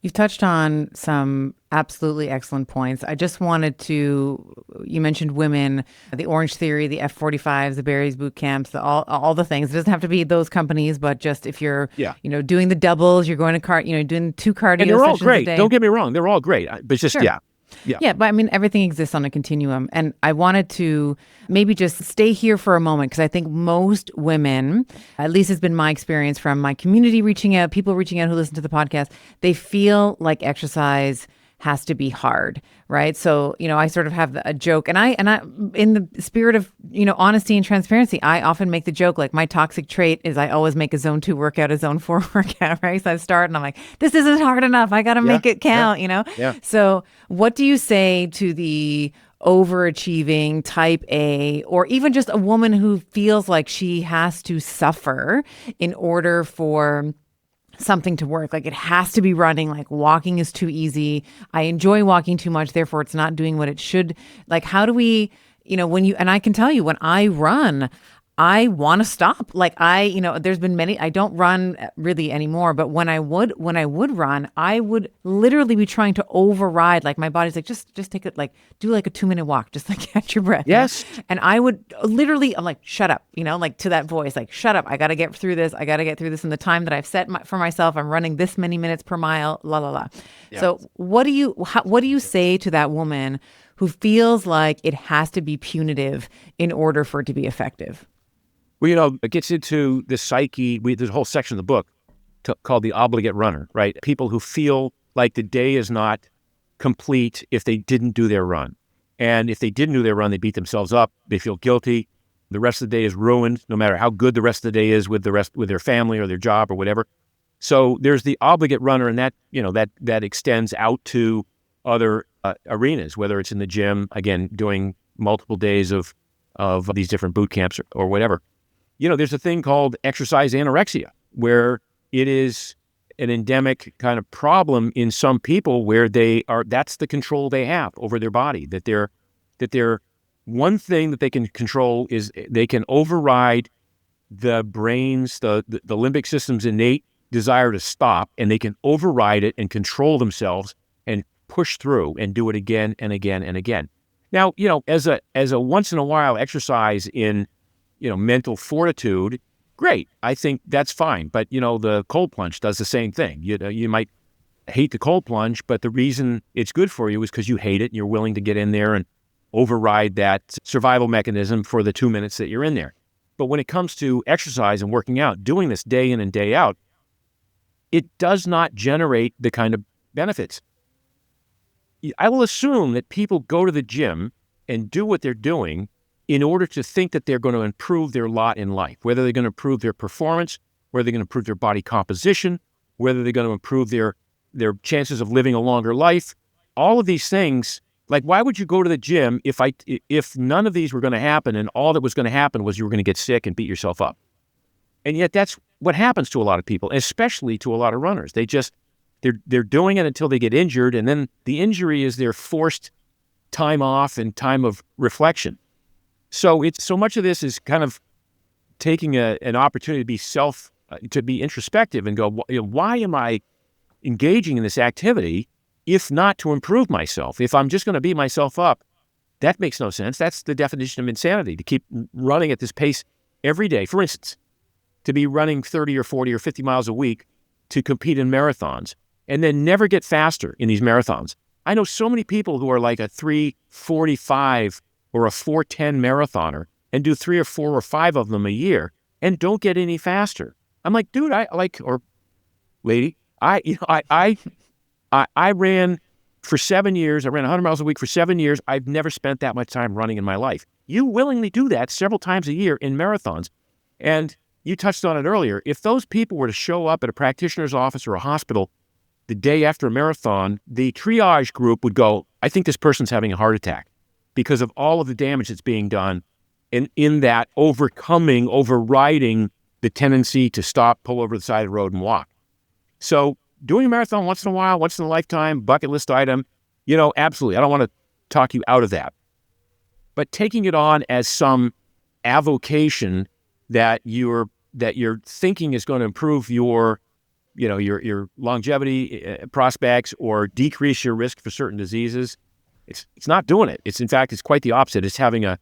[SPEAKER 2] You've touched on some absolutely excellent points. I just wanted to, you mentioned women, the Orange Theory, the F45s, the Barry's Boot Camps, all the things. It doesn't have to be those companies, but just if you're, doing the doubles, you're going to doing 2 cardio
[SPEAKER 1] and they're all
[SPEAKER 2] sessions
[SPEAKER 1] great.
[SPEAKER 2] a day.
[SPEAKER 1] Don't get me wrong. They're all great. But just,
[SPEAKER 2] Sure. Yeah, but I mean, everything exists on a continuum. And I wanted to maybe just stay here for a moment because I think most women, at least has been my experience from my community reaching out, people reaching out who listen to the podcast, they feel like exercise has to be hard, right? So, I sort of have a joke, and I, in the spirit of, honesty and transparency, I often make the joke, like, my toxic trait is I always make a zone 2 workout a zone 4 workout, right? So I start and I'm like, this isn't hard enough. I got to make it count,
[SPEAKER 1] Yeah.
[SPEAKER 2] So what do you say to the overachieving type A, or even just a woman who feels like she has to suffer in order for something to work? Like, it has to be running, like walking is too easy. I enjoy walking too much, therefore it's not doing what it should. Like, how do we, and I can tell you, when I run, I want to stop. Like, there's been many, I don't run really anymore, but when I would run, I would literally be trying to override, like, my body's like, just take it, like, do like a 2-minute walk, just like catch your breath.
[SPEAKER 1] Yes.
[SPEAKER 2] And I would literally, I'm like, shut up, like, to that voice, like, shut up. I got to get through this. I got to get through this in the time that I've set for myself. I'm running this many minutes per mile, la, la, la. Yeah. So what do you say to that woman who feels like it has to be punitive in order for it to be effective?
[SPEAKER 1] Well, it gets into the psyche. There's a whole section of the book called the obligate runner, right? People who feel like the day is not complete if they didn't do their run. And if they didn't do their run, they beat themselves up. They feel guilty. The rest of the day is ruined, no matter how good the rest of the day is with their family or their job or whatever. So there's the obligate runner, and that extends out to other arenas, whether it's in the gym, again, doing multiple days of these different boot camps or whatever. There's a thing called exercise anorexia, where it is an endemic kind of problem in some people where that's the control they have over their body, that they're one thing that they can control is they can override the brain's, the limbic system's innate desire to stop, and they can override it and control themselves and push through and do it again and again and again. Now, as a once in a while exercise in mental fortitude, great. I think that's fine. But, the cold plunge does the same thing. You might hate the cold plunge, but the reason it's good for you is because you hate it and you're willing to get in there and override that survival mechanism for the 2 minutes that you're in there. But when it comes to exercise and working out, doing this day in and day out, it does not generate the kind of benefits. I will assume that people go to the gym and do what they're doing in order to think that they're going to improve their lot in life, whether they're going to improve their performance, whether they're going to improve their body composition, whether they're going to improve their chances of living a longer life. All of these things, like, why would you go to the gym if none of these were going to happen and all that was going to happen was you were going to get sick and beat yourself up? And yet that's what happens to a lot of people, especially to a lot of runners. They're doing it until they get injured, and then the injury is their forced time off and time of reflection. So so much of this is kind of taking an opportunity to be introspective and go, why am I engaging in this activity if not to improve myself? If I'm just going to beat myself up, that makes no sense. That's the definition of insanity, to keep running at this pace every day. For instance, to be running 30 or 40 or 50 miles a week to compete in marathons and then never get faster in these marathons. I know so many people who are like a 3:45 or a 4:10 marathoner and do 3 or 4 or 5 of them a year and don't get any faster. I'm like, dude, or lady, I ran for 7 years. I ran 100 miles a week for 7 years. I've never spent that much time running in my life. You willingly do that several times a year in marathons. And you touched on it earlier. If those people were to show up at a practitioner's office or a hospital the day after a marathon, the triage group would go, I think this person's having a heart attack, because of all of the damage that's being done in that overriding the tendency to stop, pull over the side of the road and walk. So doing a marathon once in a while, once in a lifetime, bucket list item, absolutely. I don't want to talk you out of that. But taking it on as some avocation that you're thinking is going to improve your longevity prospects or decrease your risk for certain diseases, it's not doing it. It's quite the opposite. It's having a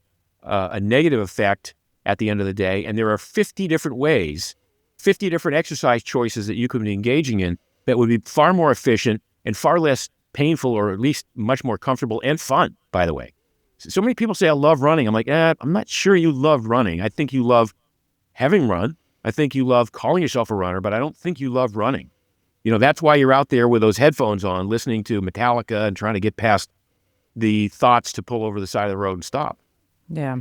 [SPEAKER 1] negative effect at the end of the day. And there are 50 different ways, 50 different exercise choices that you could be engaging in that would be far more efficient and far less painful, or at least much more comfortable and fun, by the way. So many people say, I love running. I'm like, I'm not sure you love running. I think you love having run. I think you love calling yourself a runner, but I don't think you love running. That's why you're out there with those headphones on, listening to Metallica and trying to get past the thoughts to pull over the side of the road and stop.
[SPEAKER 2] Yeah.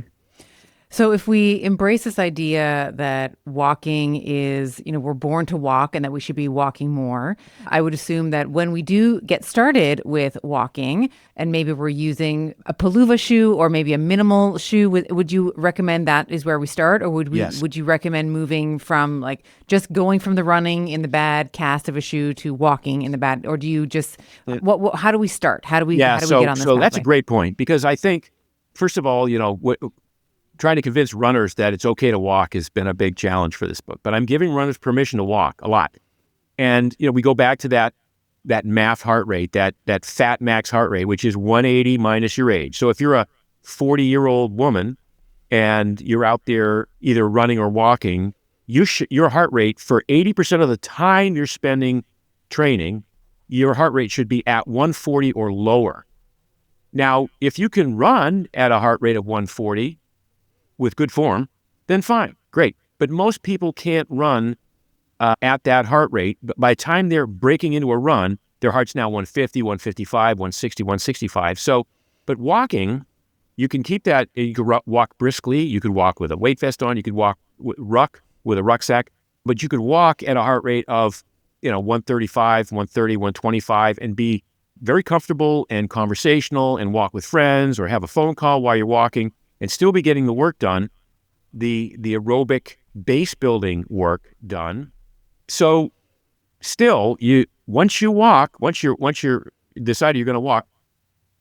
[SPEAKER 2] So if we embrace this idea that walking is, we're born to walk and that we should be walking more, I would assume that when we do get started with walking and maybe we're using a Palooza shoe or maybe a minimal shoe, would you recommend that is where we start? Or
[SPEAKER 1] Yes.
[SPEAKER 2] would you recommend moving from like just going from the running in the bad cast of a shoe to walking in the bad? Or do you just, how do we start? How do we get on this pathway?
[SPEAKER 1] So that's a great point, because I think, first of all, trying to convince runners that it's okay to walk has been a big challenge for this book. But I'm giving runners permission to walk a lot. And, we go back to that math heart rate, that fat max heart rate, which is 180 minus your age. So if you're a 40-year-old woman and you're out there either running or walking, your heart rate for 80% of the time you're spending training, your heart rate should be at 140 or lower. Now, if you can run at a heart rate of 140, with good form, then fine, great. But most people can't run at that heart rate. But by the time they're breaking into a run, their heart's now 150, 155, 160, 165. So, but walking, you can keep that. You could walk briskly. You could walk with a weight vest on. You could walk with a rucksack. But you could walk at a heart rate of 135, 130, 125, and be very comfortable and conversational, and walk with friends or have a phone call while you're walking, and still be getting the work done, the aerobic base building work done. So still, once you're decided you're going to walk,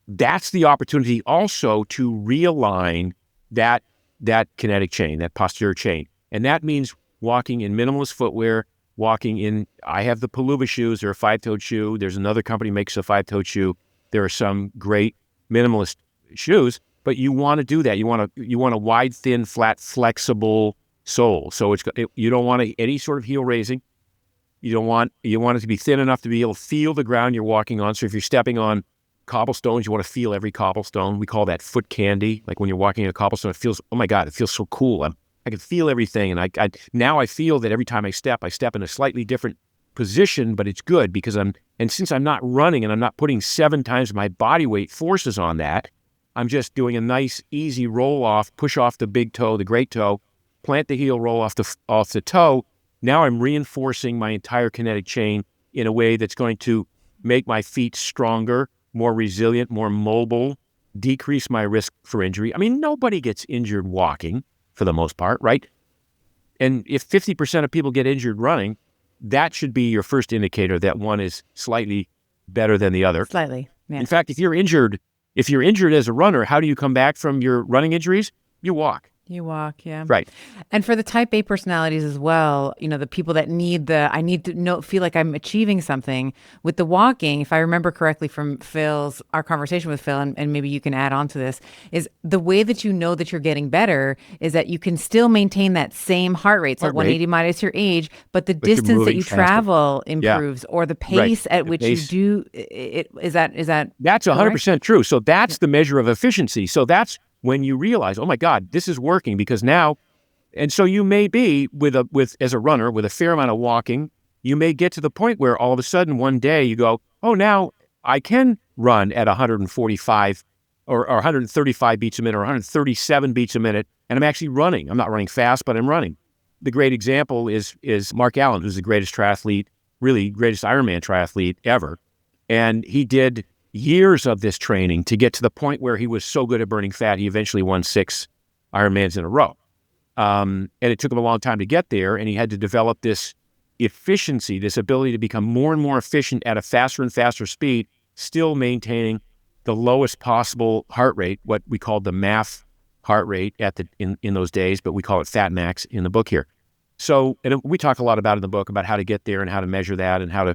[SPEAKER 1] that's the opportunity also to realign that kinetic chain, that posterior chain. And that means walking in minimalist footwear, I have the Palooza shoes. They're a 5-toed shoe. There's another company makes a 5-toed shoe. There are some great minimalist shoes. But you want to do that. You want a wide, thin, flat, flexible sole. So you don't want any sort of heel raising. You want it to be thin enough to be able to feel the ground you're walking on. So if you're stepping on cobblestones, you want to feel every cobblestone. We call that foot candy. Like when you're walking on a cobblestone, it feels, oh my God, it feels so cool. I can feel everything. And now I feel that every time I step in a slightly different position, but it's good because since I'm not running and I'm not putting 7 times my body weight forces on that, I'm just doing a nice, easy roll off, push off the big toe, the great toe, plant the heel, roll off the toe. Now I'm reinforcing my entire kinetic chain in a way that's going to make my feet stronger, more resilient, more mobile, decrease my risk for injury. I mean, nobody gets injured walking for the most part, right? And if 50% of people get injured running, that should be your first indicator that one is slightly better than the other.
[SPEAKER 2] Slightly, yeah.
[SPEAKER 1] In fact, if you're injured as a runner, how do you come back from your running injuries? You walk.
[SPEAKER 2] You walk, yeah.
[SPEAKER 1] Right.
[SPEAKER 2] And for the type A personalities as well, the people that I need to feel like I'm achieving something with the walking. If I remember correctly from our conversation with Phil, and maybe you can add on to this, is the way that you know that you're getting better is that you can still maintain that same heart rate. So 180 minus your age, but the distance that you travel improves, or the pace at which you do it. Is that
[SPEAKER 1] That's 100% true. So that's the measure of efficiency. So that's when you realize, oh my God, this is working, because now, and so you may be as a runner with a fair amount of walking, you may get to the point where all of a sudden one day you go, oh, now I can run at 145 or 135 beats a minute or 137 beats a minute, and I'm actually running. I'm not running fast, but I'm running. The great example is Mark Allen, who's the greatest triathlete, really greatest Ironman triathlete ever. And he did years of this training to get to the point where he was so good at burning fat, he eventually won 6 Ironmans in a row. And it took him a long time to get there, and he had to develop this efficiency, this ability to become more and more efficient at a faster and faster speed, still maintaining the lowest possible heart rate, what we called the MAF heart rate in those days, but we call it fat max in the book here. So, and we talk a lot about in the book about how to get there and how to measure that and how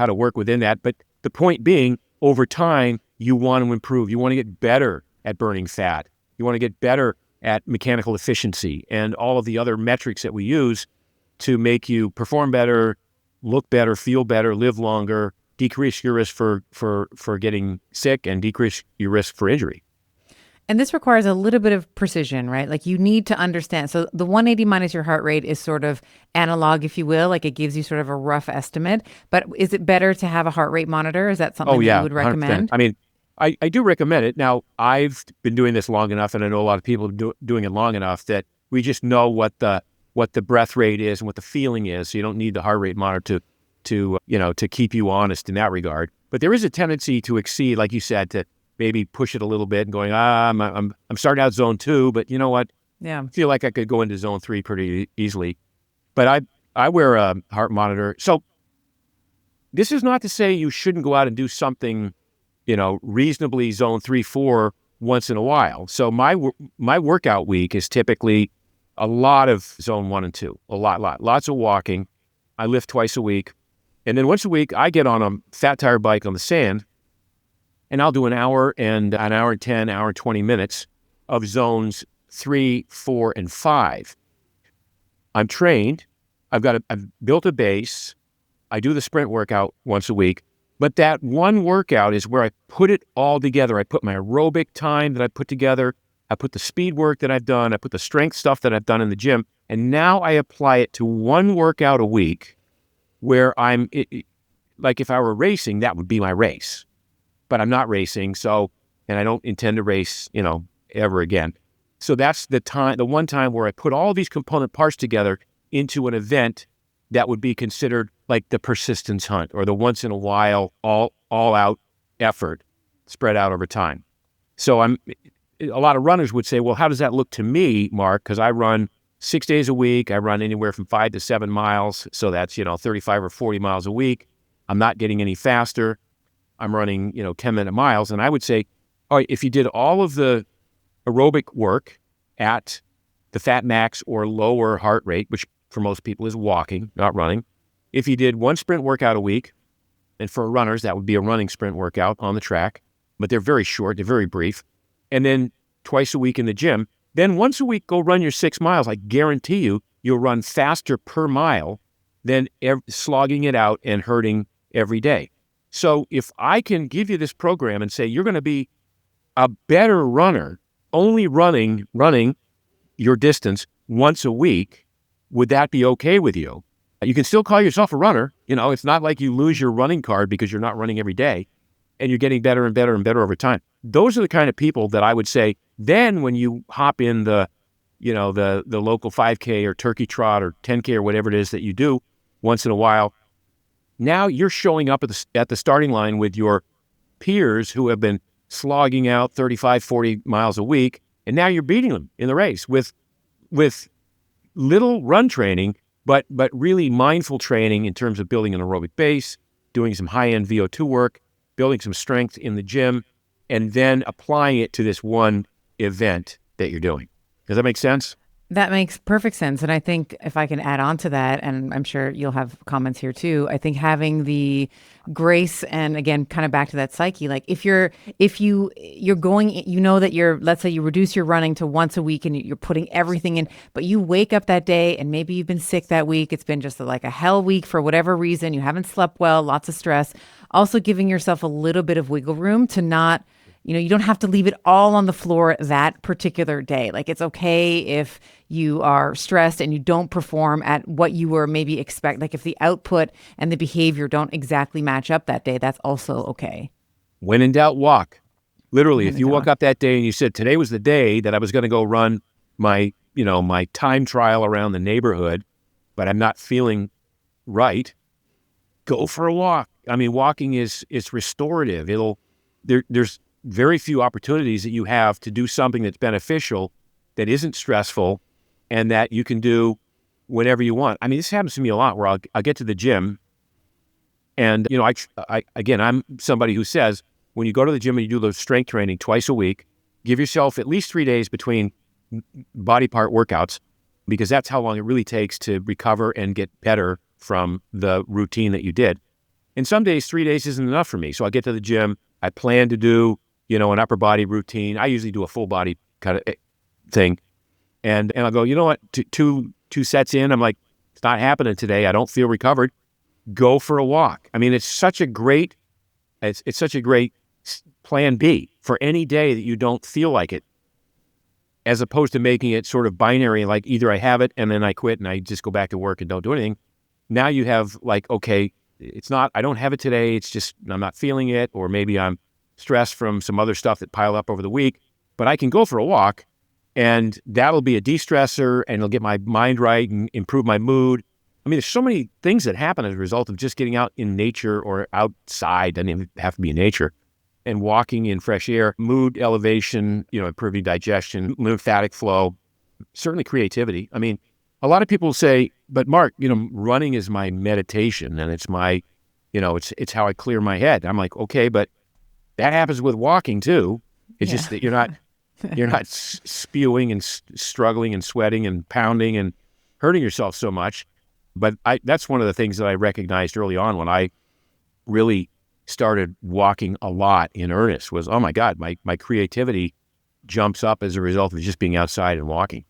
[SPEAKER 1] to work within that. But the point being, over time, you want to improve. You want to get better at burning fat. You want to get better at mechanical efficiency and all of the other metrics that we use to make you perform better, look better, feel better, live longer, decrease your risk for getting sick, and decrease your risk for injury.
[SPEAKER 2] And this requires a little bit of precision, right? Like you need to understand. So the 180 minus your heart rate is sort of analog, if you will. Like it gives you sort of a rough estimate. But is it better to have a heart rate monitor? Is that something
[SPEAKER 1] Oh
[SPEAKER 2] that you
[SPEAKER 1] yeah,
[SPEAKER 2] would
[SPEAKER 1] 100%.
[SPEAKER 2] recommend?
[SPEAKER 1] I mean, I do recommend it. Now, I've been doing this long enough, and I know a lot of people doing it long enough that we just know what the breath rate is and what the feeling is. So you don't need the heart rate monitor to keep you honest in that regard. But there is a tendency to exceed, like you said, to maybe push it a little bit and going, I'm starting out zone 2, but you know what?
[SPEAKER 2] Yeah.
[SPEAKER 1] I feel like I could go into zone 3 pretty easily. But I wear a heart monitor. So this is not to say you shouldn't go out and do something, reasonably zone 3, 4 once in a while. So my workout week is typically a lot of zone 1 and 2, lots of walking. I lift twice a week. And then once a week, I get on a fat tire bike on the sand, and I'll do an hour and 10, hour and 20 minutes of zones 3, 4, and 5. I'm trained. I've built a base. I do the sprint workout once a week. But that one workout is where I put it all together. I put my aerobic time that I put together. I put the speed work that I've done. I put the strength stuff that I've done in the gym. And now I apply it to one workout a week where like if I were racing, that would be my race. But I'm not racing, and I don't intend to race, ever again. So that's the one time where I put all these component parts together into an event that would be considered like the persistence hunt or the once in a while all out effort spread out over time. So a lot of runners would say, well, how does that look to me, Mark? Because I run 6 days a week. I run anywhere from 5 to 7 miles. So that's, 35 or 40 miles a week. I'm not getting any faster. I'm running, 10-minute miles. And I would say, all right, if you did all of the aerobic work at the fat max or lower heart rate, which for most people is walking, not running. If you did one sprint workout a week, and for runners, that would be a running sprint workout on the track, but they're very short, they're very brief. And then twice a week in the gym. Then once a week, go run your 6 miles. I guarantee you'll run faster per mile than slogging it out and hurting every day. So if I can give you this program and say you're going to be a better runner, only running your distance once a week, would that be okay with you? You can still call yourself a runner. It's not like you lose your running card because you're not running every day and you're getting better and better and better over time. Those are the kind of people that I would say, then when you hop in the local 5K or turkey trot or 10K or whatever it is that you do once in a while, now you're showing up at the starting line with your peers who have been slogging out 35, 40 miles a week, and now you're beating them in the race with little run training, but really mindful training in terms of building an aerobic base, doing some high-end VO2 work, building some strength in the gym, and then applying it to this one event that you're doing. Does that make sense?
[SPEAKER 2] That makes perfect sense. And I think if I can add on to that, and I'm sure you'll have comments here too, I think having the grace and again, kind of back to that psyche, like if you're going, that let's say you reduce your running to once a week and you're putting everything in, but you wake up that day and maybe you've been sick that week. It's been just like a hell week for whatever reason. You haven't slept well, lots of stress. Also giving yourself a little bit of wiggle room to not, you don't have to leave it all on the floor that particular day. Like it's okay if you are stressed and you don't perform at what you were maybe expect. Like if the output and the behavior don't exactly match up that day, that's also okay.
[SPEAKER 1] When in doubt, walk. Literally, if you woke up that day and you said, today was the day that I was going to go run my time trial around the neighborhood, but I'm not feeling right, go for a walk. I mean, walking is restorative. There's very few opportunities that you have to do something that's beneficial, that isn't stressful, and that you can do whenever you want. I mean, this happens to me a lot where I'll get to the gym and, I'm somebody who says, when you go to the gym and you do the strength training twice a week, give yourself at least 3 days between body part workouts, because that's how long it really takes to recover and get better from the routine that you did. And some days, 3 days isn't enough for me. So I get to the gym, I plan to do an upper body routine. I usually do a full body kind of thing. And I'll go, you know what, two sets in, I'm like, it's not happening today. I don't feel recovered. Go for a walk. I mean, it's such a great plan B for any day that you don't feel like it. as opposed to making it sort of binary, like either I have it and then I quit and I just go back to work and don't do anything. Now you have like, okay, I don't have it today. It's just, I'm not feeling it. Or maybe I'm stressed from some other stuff that piled up over the week, but I can go for a walk and that'll be a de-stressor and it'll get my mind right and improve my mood. I mean, there's so many things that happen as a result of just getting out in nature or outside. Doesn't even have to be in nature. And walking in fresh air, mood elevation, improving digestion, lymphatic flow, certainly creativity. I mean, a lot of people say, but Mark, running is my meditation and it's my, it's how I clear my head. I'm like, okay, but that happens with walking too. It's just that you're not spewing and struggling and sweating and pounding and hurting yourself so much. But that's one of the things that I recognized early on when I really started walking a lot in earnest was, oh my God, my creativity jumps up as a result of just being outside and walking.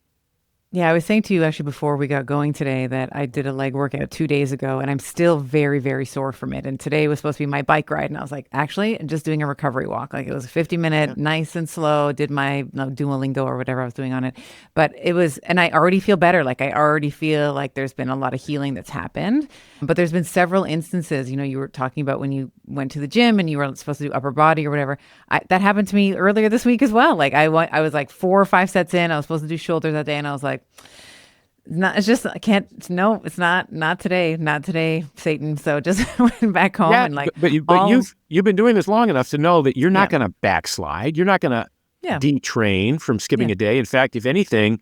[SPEAKER 2] Yeah, I was saying to you actually before we got going today that I did a leg workout 2 days ago and I'm still very, very sore from it. And today was supposed to be my bike ride. And I was like, actually, I'm just doing a recovery walk. Like it was a 50-minute, nice and slow, did my Duolingo or whatever I was doing on it. But it was, and I already feel better. Like I already feel like there's been a lot of healing that's happened. But there's been several instances, you were talking about when you went to the gym and you were supposed to do upper body or whatever. That happened to me earlier this week as well. Like I was like 4 or 5 sets in. I was supposed to do shoulders that day. And I was like, it's just, I can't, no, it's not today, Satan. So just went back home and like,
[SPEAKER 1] but you've been doing this long enough to know that you're not going to backslide. You're not going to detrain from skipping a day. In fact, if anything,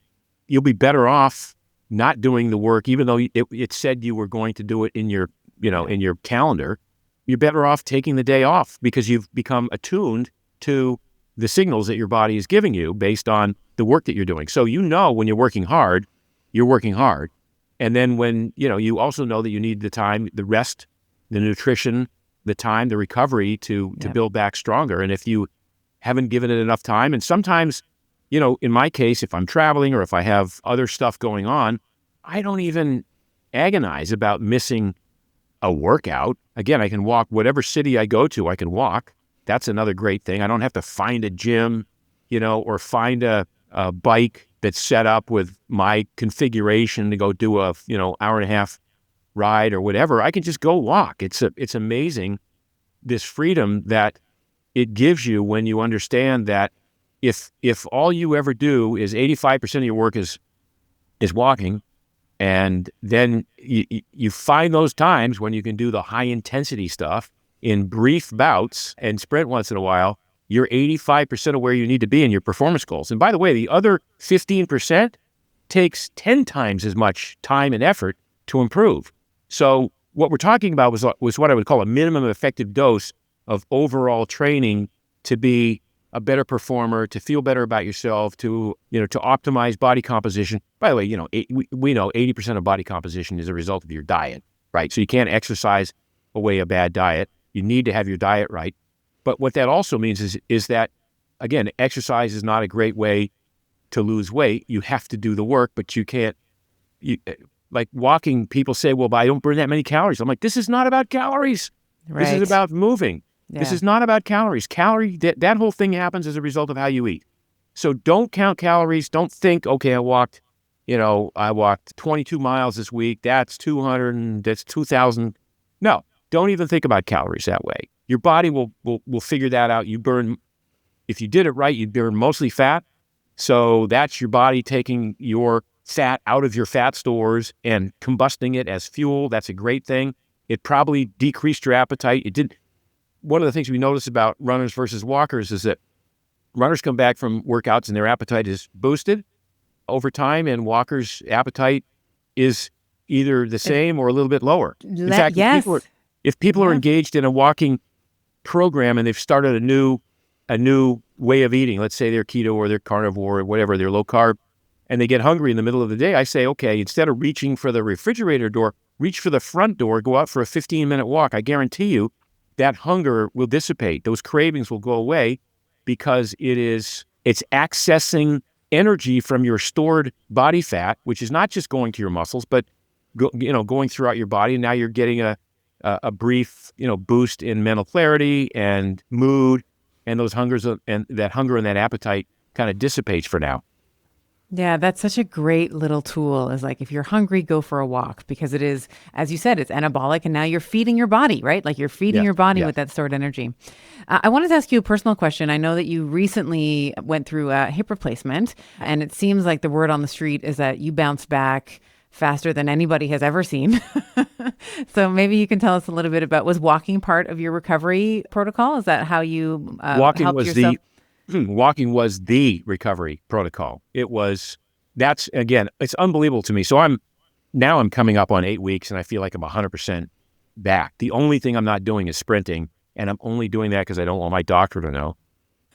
[SPEAKER 1] you'll be better off not doing the work, even though it said you were going to do it in your, in your calendar. You're better off taking the day off because you've become attuned to the signals that your body is giving you based on the work that you're doing. So when you're working hard, you're working hard. And then when, you also know that you need the time, the rest, the nutrition, the time, the recovery to build back stronger. And if you haven't given it enough time, and sometimes, in my case, if I'm traveling or if I have other stuff going on, I don't even agonize about missing a workout. Again, I can walk whatever city I go to, I can walk. That's another great thing. I don't have to find a gym, or find a bike that's set up with my configuration to go do a, hour and a half ride or whatever. I can just go walk. It's amazing, this freedom that it gives you when you understand that if all you ever do is 85% of your work is walking, and then you find those times when you can do the high intensity stuff in brief bouts and sprint once in a while, you're 85% of where you need to be in your performance goals. And by the way, the other 15% takes 10 times as much time and effort to improve. So what we're talking about was what I would call a minimum effective dose of overall training to be a better performer, to feel better about yourself, to optimize body composition. By the way, we know 80% of body composition is a result of your diet, right? So you can't exercise away a bad diet. You need to have your diet right. But what that also means is that, again, exercise is not a great way to lose weight. You have to do the work, but you can't. Like walking, people say, well, but I don't burn that many calories. I'm like, this is not about calories. Right. This is about moving. Yeah. This is not about calories. That whole thing happens as a result of how you eat. So don't count calories. Don't think, okay, I walked 22 miles this week. That's 200, that's 2,000. No, don't even think about calories that way. Your body will figure that out. If you did it right, you'd burn mostly fat. So that's your body taking your fat out of your fat stores and combusting it as fuel. That's a great thing. It probably decreased your appetite. It did. One of the things we notice about runners versus walkers is that runners come back from workouts and their appetite is boosted over time, and walkers' appetite is either the same or a little bit lower. In fact, if people are engaged in a walking program and they've started a new way of eating, let's say they're keto or they're carnivore or whatever, they're low carb, and they get hungry in the middle of the day, I say, okay, instead of reaching for the refrigerator door, reach for the front door, go out for a 15-minute walk. I guarantee you that hunger will dissipate. Those cravings will go away because it's accessing energy from your stored body fat, which is not just going to your muscles, but going throughout your body. And now you're getting a brief, boost in mental clarity and mood, and those hungers and that hunger and that appetite kind of dissipates for now.
[SPEAKER 2] Yeah, that's such a great little tool. Is like if you're hungry, go for a walk because it is, as you said, it's anabolic, and now you're feeding your body, right? Like you're feeding
[SPEAKER 1] Yes,
[SPEAKER 2] your body
[SPEAKER 1] yes.
[SPEAKER 2] with that stored energy. I wanted to ask you a personal question. I know that you recently went through a hip replacement, and it seems like the word on the street is that you bounced back faster than anybody has ever seen. So maybe you can tell us a little bit about, was walking part of your recovery protocol? Is that how you
[SPEAKER 1] Walking
[SPEAKER 2] helped
[SPEAKER 1] was
[SPEAKER 2] yourself?
[SPEAKER 1] walking was the recovery protocol. That's again, it's unbelievable to me. So I'm coming up on 8 weeks and I feel like I'm 100% back. The only thing I'm not doing is sprinting, and I'm only doing that because I don't want my doctor to know.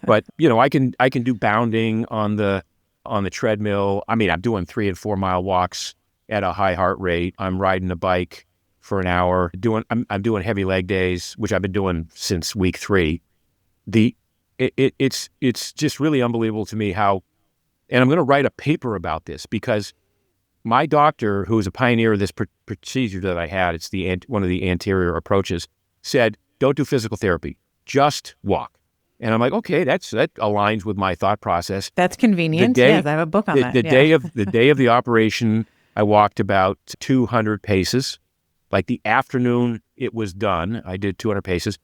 [SPEAKER 1] But I can do bounding on the treadmill. I mean, I'm doing 3 and 4 mile walks at a high heart rate. I'm riding a bike for an hour. I'm doing heavy leg days, which I've been doing since week 3. The it's just really unbelievable to me how, and I'm going to write a paper about this because my doctor, who was a pioneer of this procedure that I had, it's one of the anterior approaches, said, don't do physical therapy, just walk. And I'm like, okay, that aligns with my thought process.
[SPEAKER 2] That's
[SPEAKER 1] The
[SPEAKER 2] convenient.
[SPEAKER 1] day,
[SPEAKER 2] Yes, I have a book on
[SPEAKER 1] the,
[SPEAKER 2] that.
[SPEAKER 1] the
[SPEAKER 2] Yeah.
[SPEAKER 1] day of the day of the operation, I walked about 200 paces. Like the afternoon it was done, I did 200 paces.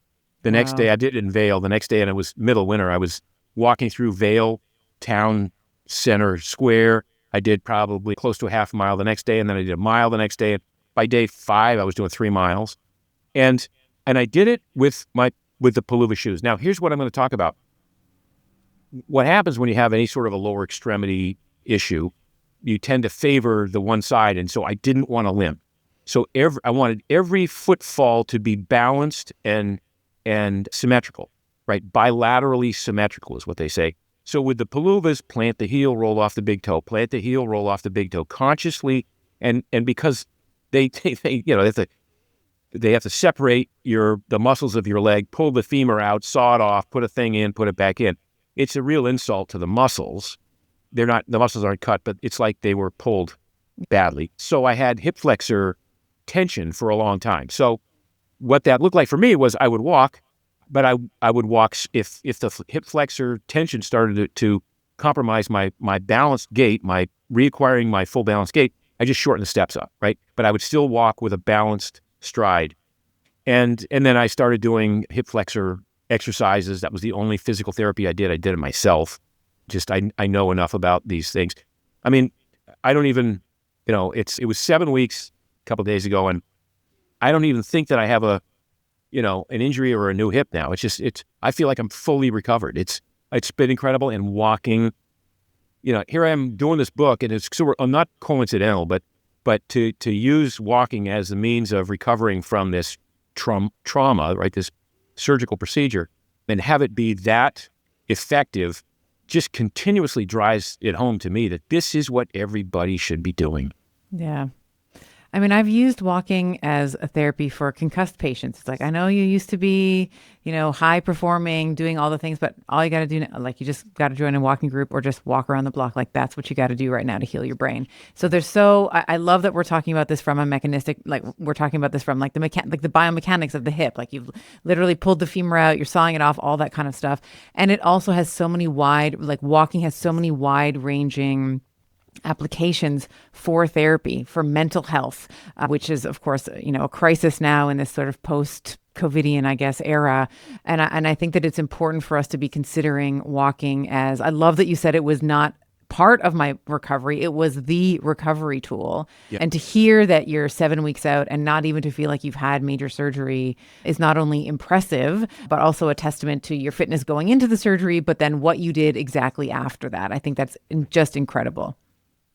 [SPEAKER 1] The next
[SPEAKER 2] Wow.
[SPEAKER 1] day I did it in Vale. The next day, and it was middle winter, I was walking through Vale Town Center Square. I did probably close to a half mile the next day, and then I did a mile the next day. And by day 5, I was doing 3 miles. And I did it with the Palooza shoes. Now, here's what I'm going to talk about. What happens when you have any sort of a lower extremity issue, you tend to favor the one side, and so I didn't want to limp. So I wanted every footfall to be balanced and symmetrical, right? Bilaterally symmetrical is what they say. So with the Paloovas, plant the heel, roll off the big toe, plant the heel, roll off the big toe, consciously, and because they they have to separate the muscles of your leg, pull the femur out, saw it off, put a thing in, put it back in. It's a real insult to the muscles. The muscles aren't cut, but it's like they were pulled badly. So I had hip flexor tension for a long time. So what that looked like for me was I would walk, but I would walk if the hip flexor tension started to compromise my balanced gait, my reacquiring my full balanced gait, I just shortened the steps up, right? But I would still walk with a balanced stride. And then I started doing hip flexor exercises. That was the only physical therapy I did. I did it myself. Just I know enough about these things. I mean, I don't even, it was 7 weeks a couple of days ago, and I don't even think that I have an injury or a new hip now. I feel like I'm fully recovered. It's been incredible. And walking, here I am doing this book, and it's sort of not coincidental, but to use walking as a means of recovering from this trauma, right? This surgical procedure, and have it be that effective just continuously drives it home to me that this is what everybody should be doing.
[SPEAKER 2] Yeah. I mean, I've used walking as a therapy for concussed patients. It's like, I know you used to be, high performing, doing all the things, but all you got to do now, like you just got to join a walking group or just walk around the block. Like that's what you got to do right now to heal your brain. So I love that we're talking about this from a mechanistic, like we're talking about this from like the biomechanics of the hip. Like you've literally pulled the femur out, you're sawing it off, all that kind of stuff. And it also has so many walking has so many wide ranging applications for therapy, for mental health, which is, of course, a crisis now in this sort of post-COVIDian, I guess, era. And I think that it's important for us to be considering walking as, I love that you said it was not part of my recovery, it was the recovery tool.
[SPEAKER 1] Yeah.
[SPEAKER 2] And to hear that you're 7 weeks out and not even to feel like you've had major surgery is not only impressive, but also a testament to your fitness going into the surgery, but then what you did exactly after that. I think that's just incredible.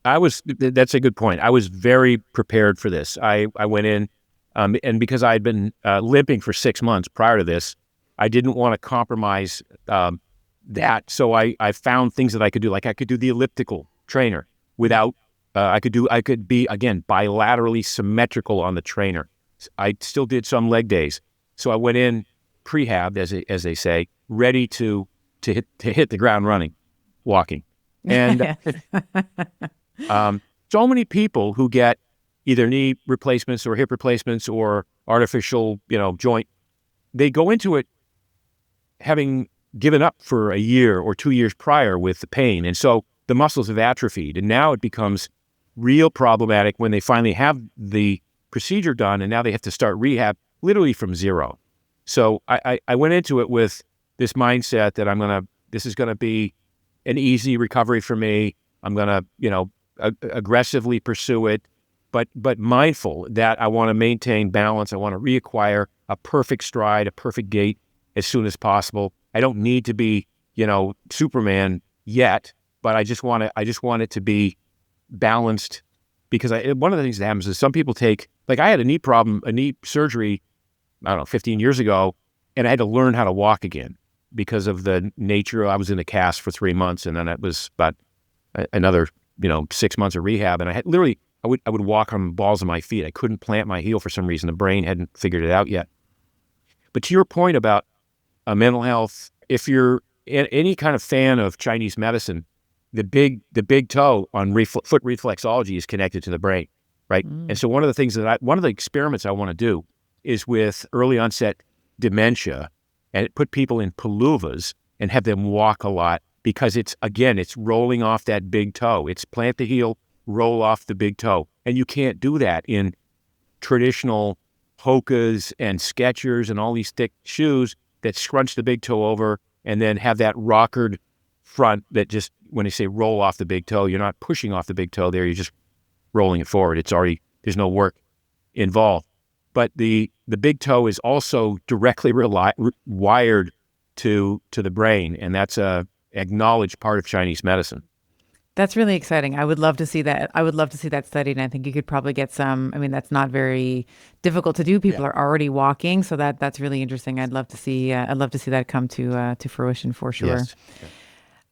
[SPEAKER 1] That's a good point. I was very prepared for this. I went in, and because I had been limping for 6 months prior to this, I didn't want to compromise that. So I found things that I could do. Like I could do the elliptical trainer without, I could be, again, bilaterally symmetrical on the trainer. I still did some leg days. So I went in prehab, as they say, ready to hit the ground running, walking. And so many people who get either knee replacements or hip replacements or artificial, joint, they go into it having given up for a year or 2 years prior with the pain. And so the muscles have atrophied. And now it becomes real problematic when they finally have the procedure done, and now they have to start rehab literally from zero. So I went into it with this mindset that this is going to be an easy recovery for me. I'm going to, aggressively pursue it, but mindful that I want to maintain balance. I want to reacquire a perfect stride, a perfect gait as soon as possible. I don't need to be, Superman yet, but I just want it to be balanced, because one of the things that happens is some people I had a knee surgery, I don't know, 15 years ago, and I had to learn how to walk again because of the nature. I was in a cast for 3 months, and then it was about another, 6 months of rehab. And I had literally, I would walk on balls of my feet. I couldn't plant my heel for some reason. The brain hadn't figured it out yet. But to your point about mental health, if you're any kind of fan of Chinese medicine, the big toe on foot reflexology is connected to the brain, right? And so one of the experiments I want to do is with early onset dementia, and put people in paluvas and have them walk a lot, because it's rolling off that big toe. It's plant the heel, roll off the big toe. And you can't do that in traditional Hokas and Skechers and all these thick shoes that scrunch the big toe over and then have that rockered front that just, when they say roll off the big toe, you're not pushing off the big toe there, you're just rolling it forward. There's no work involved. But the big toe is also directly wired to the brain, and that's a acknowledged part of Chinese medicine.
[SPEAKER 2] That's really exciting. I would love to see that. I would love to see that studied, and I think you could probably get some. I mean, that's not very difficult to do. People are already walking, so that's really interesting. I'd love to see. I'd love to see that come to fruition for sure.
[SPEAKER 1] Yes.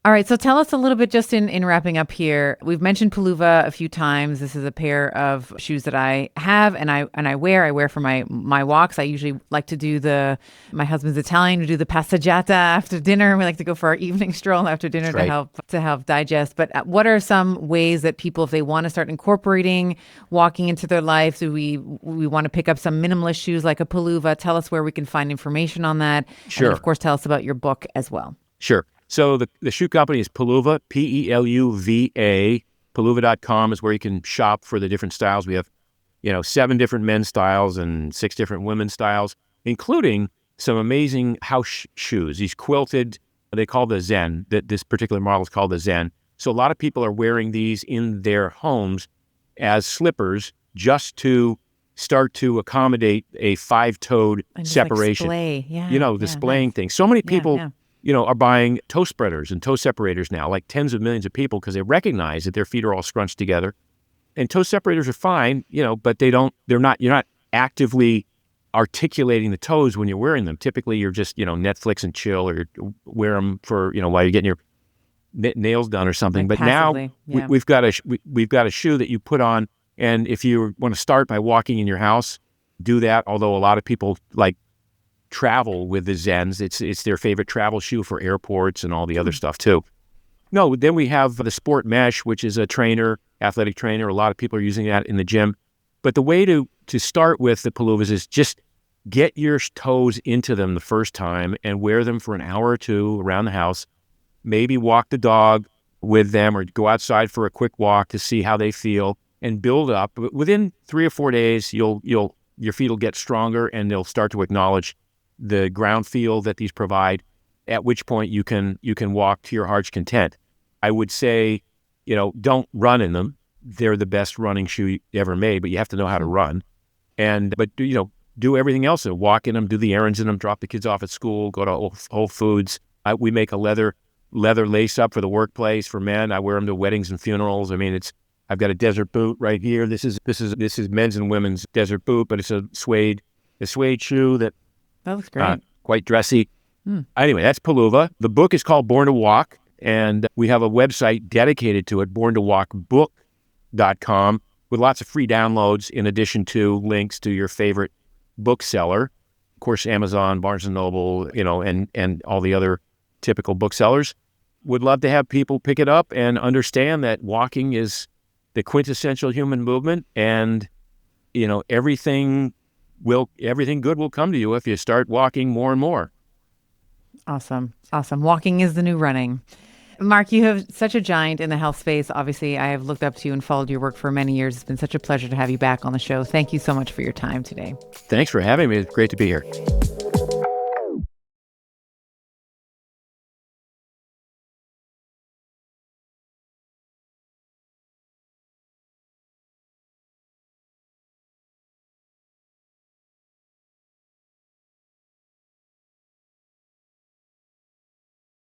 [SPEAKER 2] All right, so tell us a little bit, just in wrapping up here. We've mentioned Paluva a few times. This is a pair of shoes that I have and I wear. I wear for my walks. I usually like to do my husband's Italian, we do the passeggiata after dinner. We like to go for our evening stroll after dinner to help digest. But what are some ways that people, if they want to start incorporating walking into their life, do we want to pick up some minimalist shoes like a Paluva? Tell us where we can find information on that.
[SPEAKER 1] Sure.
[SPEAKER 2] And of course, tell us about your book as well.
[SPEAKER 1] Sure. So the shoe company is Paluva, P-E-L-U-V-A. Paluva.com is where you can shop for the different styles. We have, 7 different men's styles and 6 different women's styles, including some amazing house shoes. These quilted, they call the Zen. This particular model is called the Zen. So a lot of people are wearing these in their homes as slippers just to start to accommodate a 5-toed separation.
[SPEAKER 2] Like display.
[SPEAKER 1] Displaying
[SPEAKER 2] nice.
[SPEAKER 1] things. So many people... are buying toe spreaders and toe separators now, like tens of millions of people, because they recognize that their feet are all scrunched together. And toe separators are fine, but you're not actively articulating the toes when you're wearing them. Typically, you're just, Netflix and chill, or wear them for, while you're getting your nails done or something.
[SPEAKER 2] Like
[SPEAKER 1] but
[SPEAKER 2] passively,
[SPEAKER 1] now we've got a shoe that you put on, and if you want to start by walking in your house, do that. Although a lot of people travel with the Zens. It's their favorite travel shoe for airports and all the other stuff too. No, then we have the Sport Mesh, which is a athletic trainer. A lot of people are using that in the gym. But the way to start with the Paluvas is just get your toes into them the first time and wear them for an hour or two around the house. Maybe walk the dog with them, or go outside for a quick walk to see how they feel, and build up. But within 3 or 4 days, your feet will get stronger, and they'll start to acknowledge the ground feel that these provide, at which point you can walk to your heart's content. I would say, don't run in them. They're the best running shoe ever made, but you have to know how to run. But do everything else. Walk in them, do the errands in them, drop the kids off at school, go to Whole Foods. We make a leather lace up for the workplace for men. I wear them to weddings and funerals. I mean, I've got a desert boot right here. This is men's and women's desert boot, but it's a suede shoe that
[SPEAKER 2] looks great.
[SPEAKER 1] Quite dressy. Anyway, that's Paluva. The book is called Born to Walk, and we have a website dedicated to it, borntowalkbook.com, with lots of free downloads in addition to links to your favorite bookseller. Of course, Amazon, Barnes & Noble, and all the other typical booksellers. Would love to have people pick it up and understand that walking is the quintessential human movement, and, everything good will come to you if you start walking more and more.
[SPEAKER 2] Awesome. Walking is the new running. Mark, you have such a giant in the health space. Obviously, I have looked up to you and followed your work for many years. It's been such a pleasure to have you back on the show. Thank you so much for your time today.
[SPEAKER 1] Thanks for having me. It's great to be here.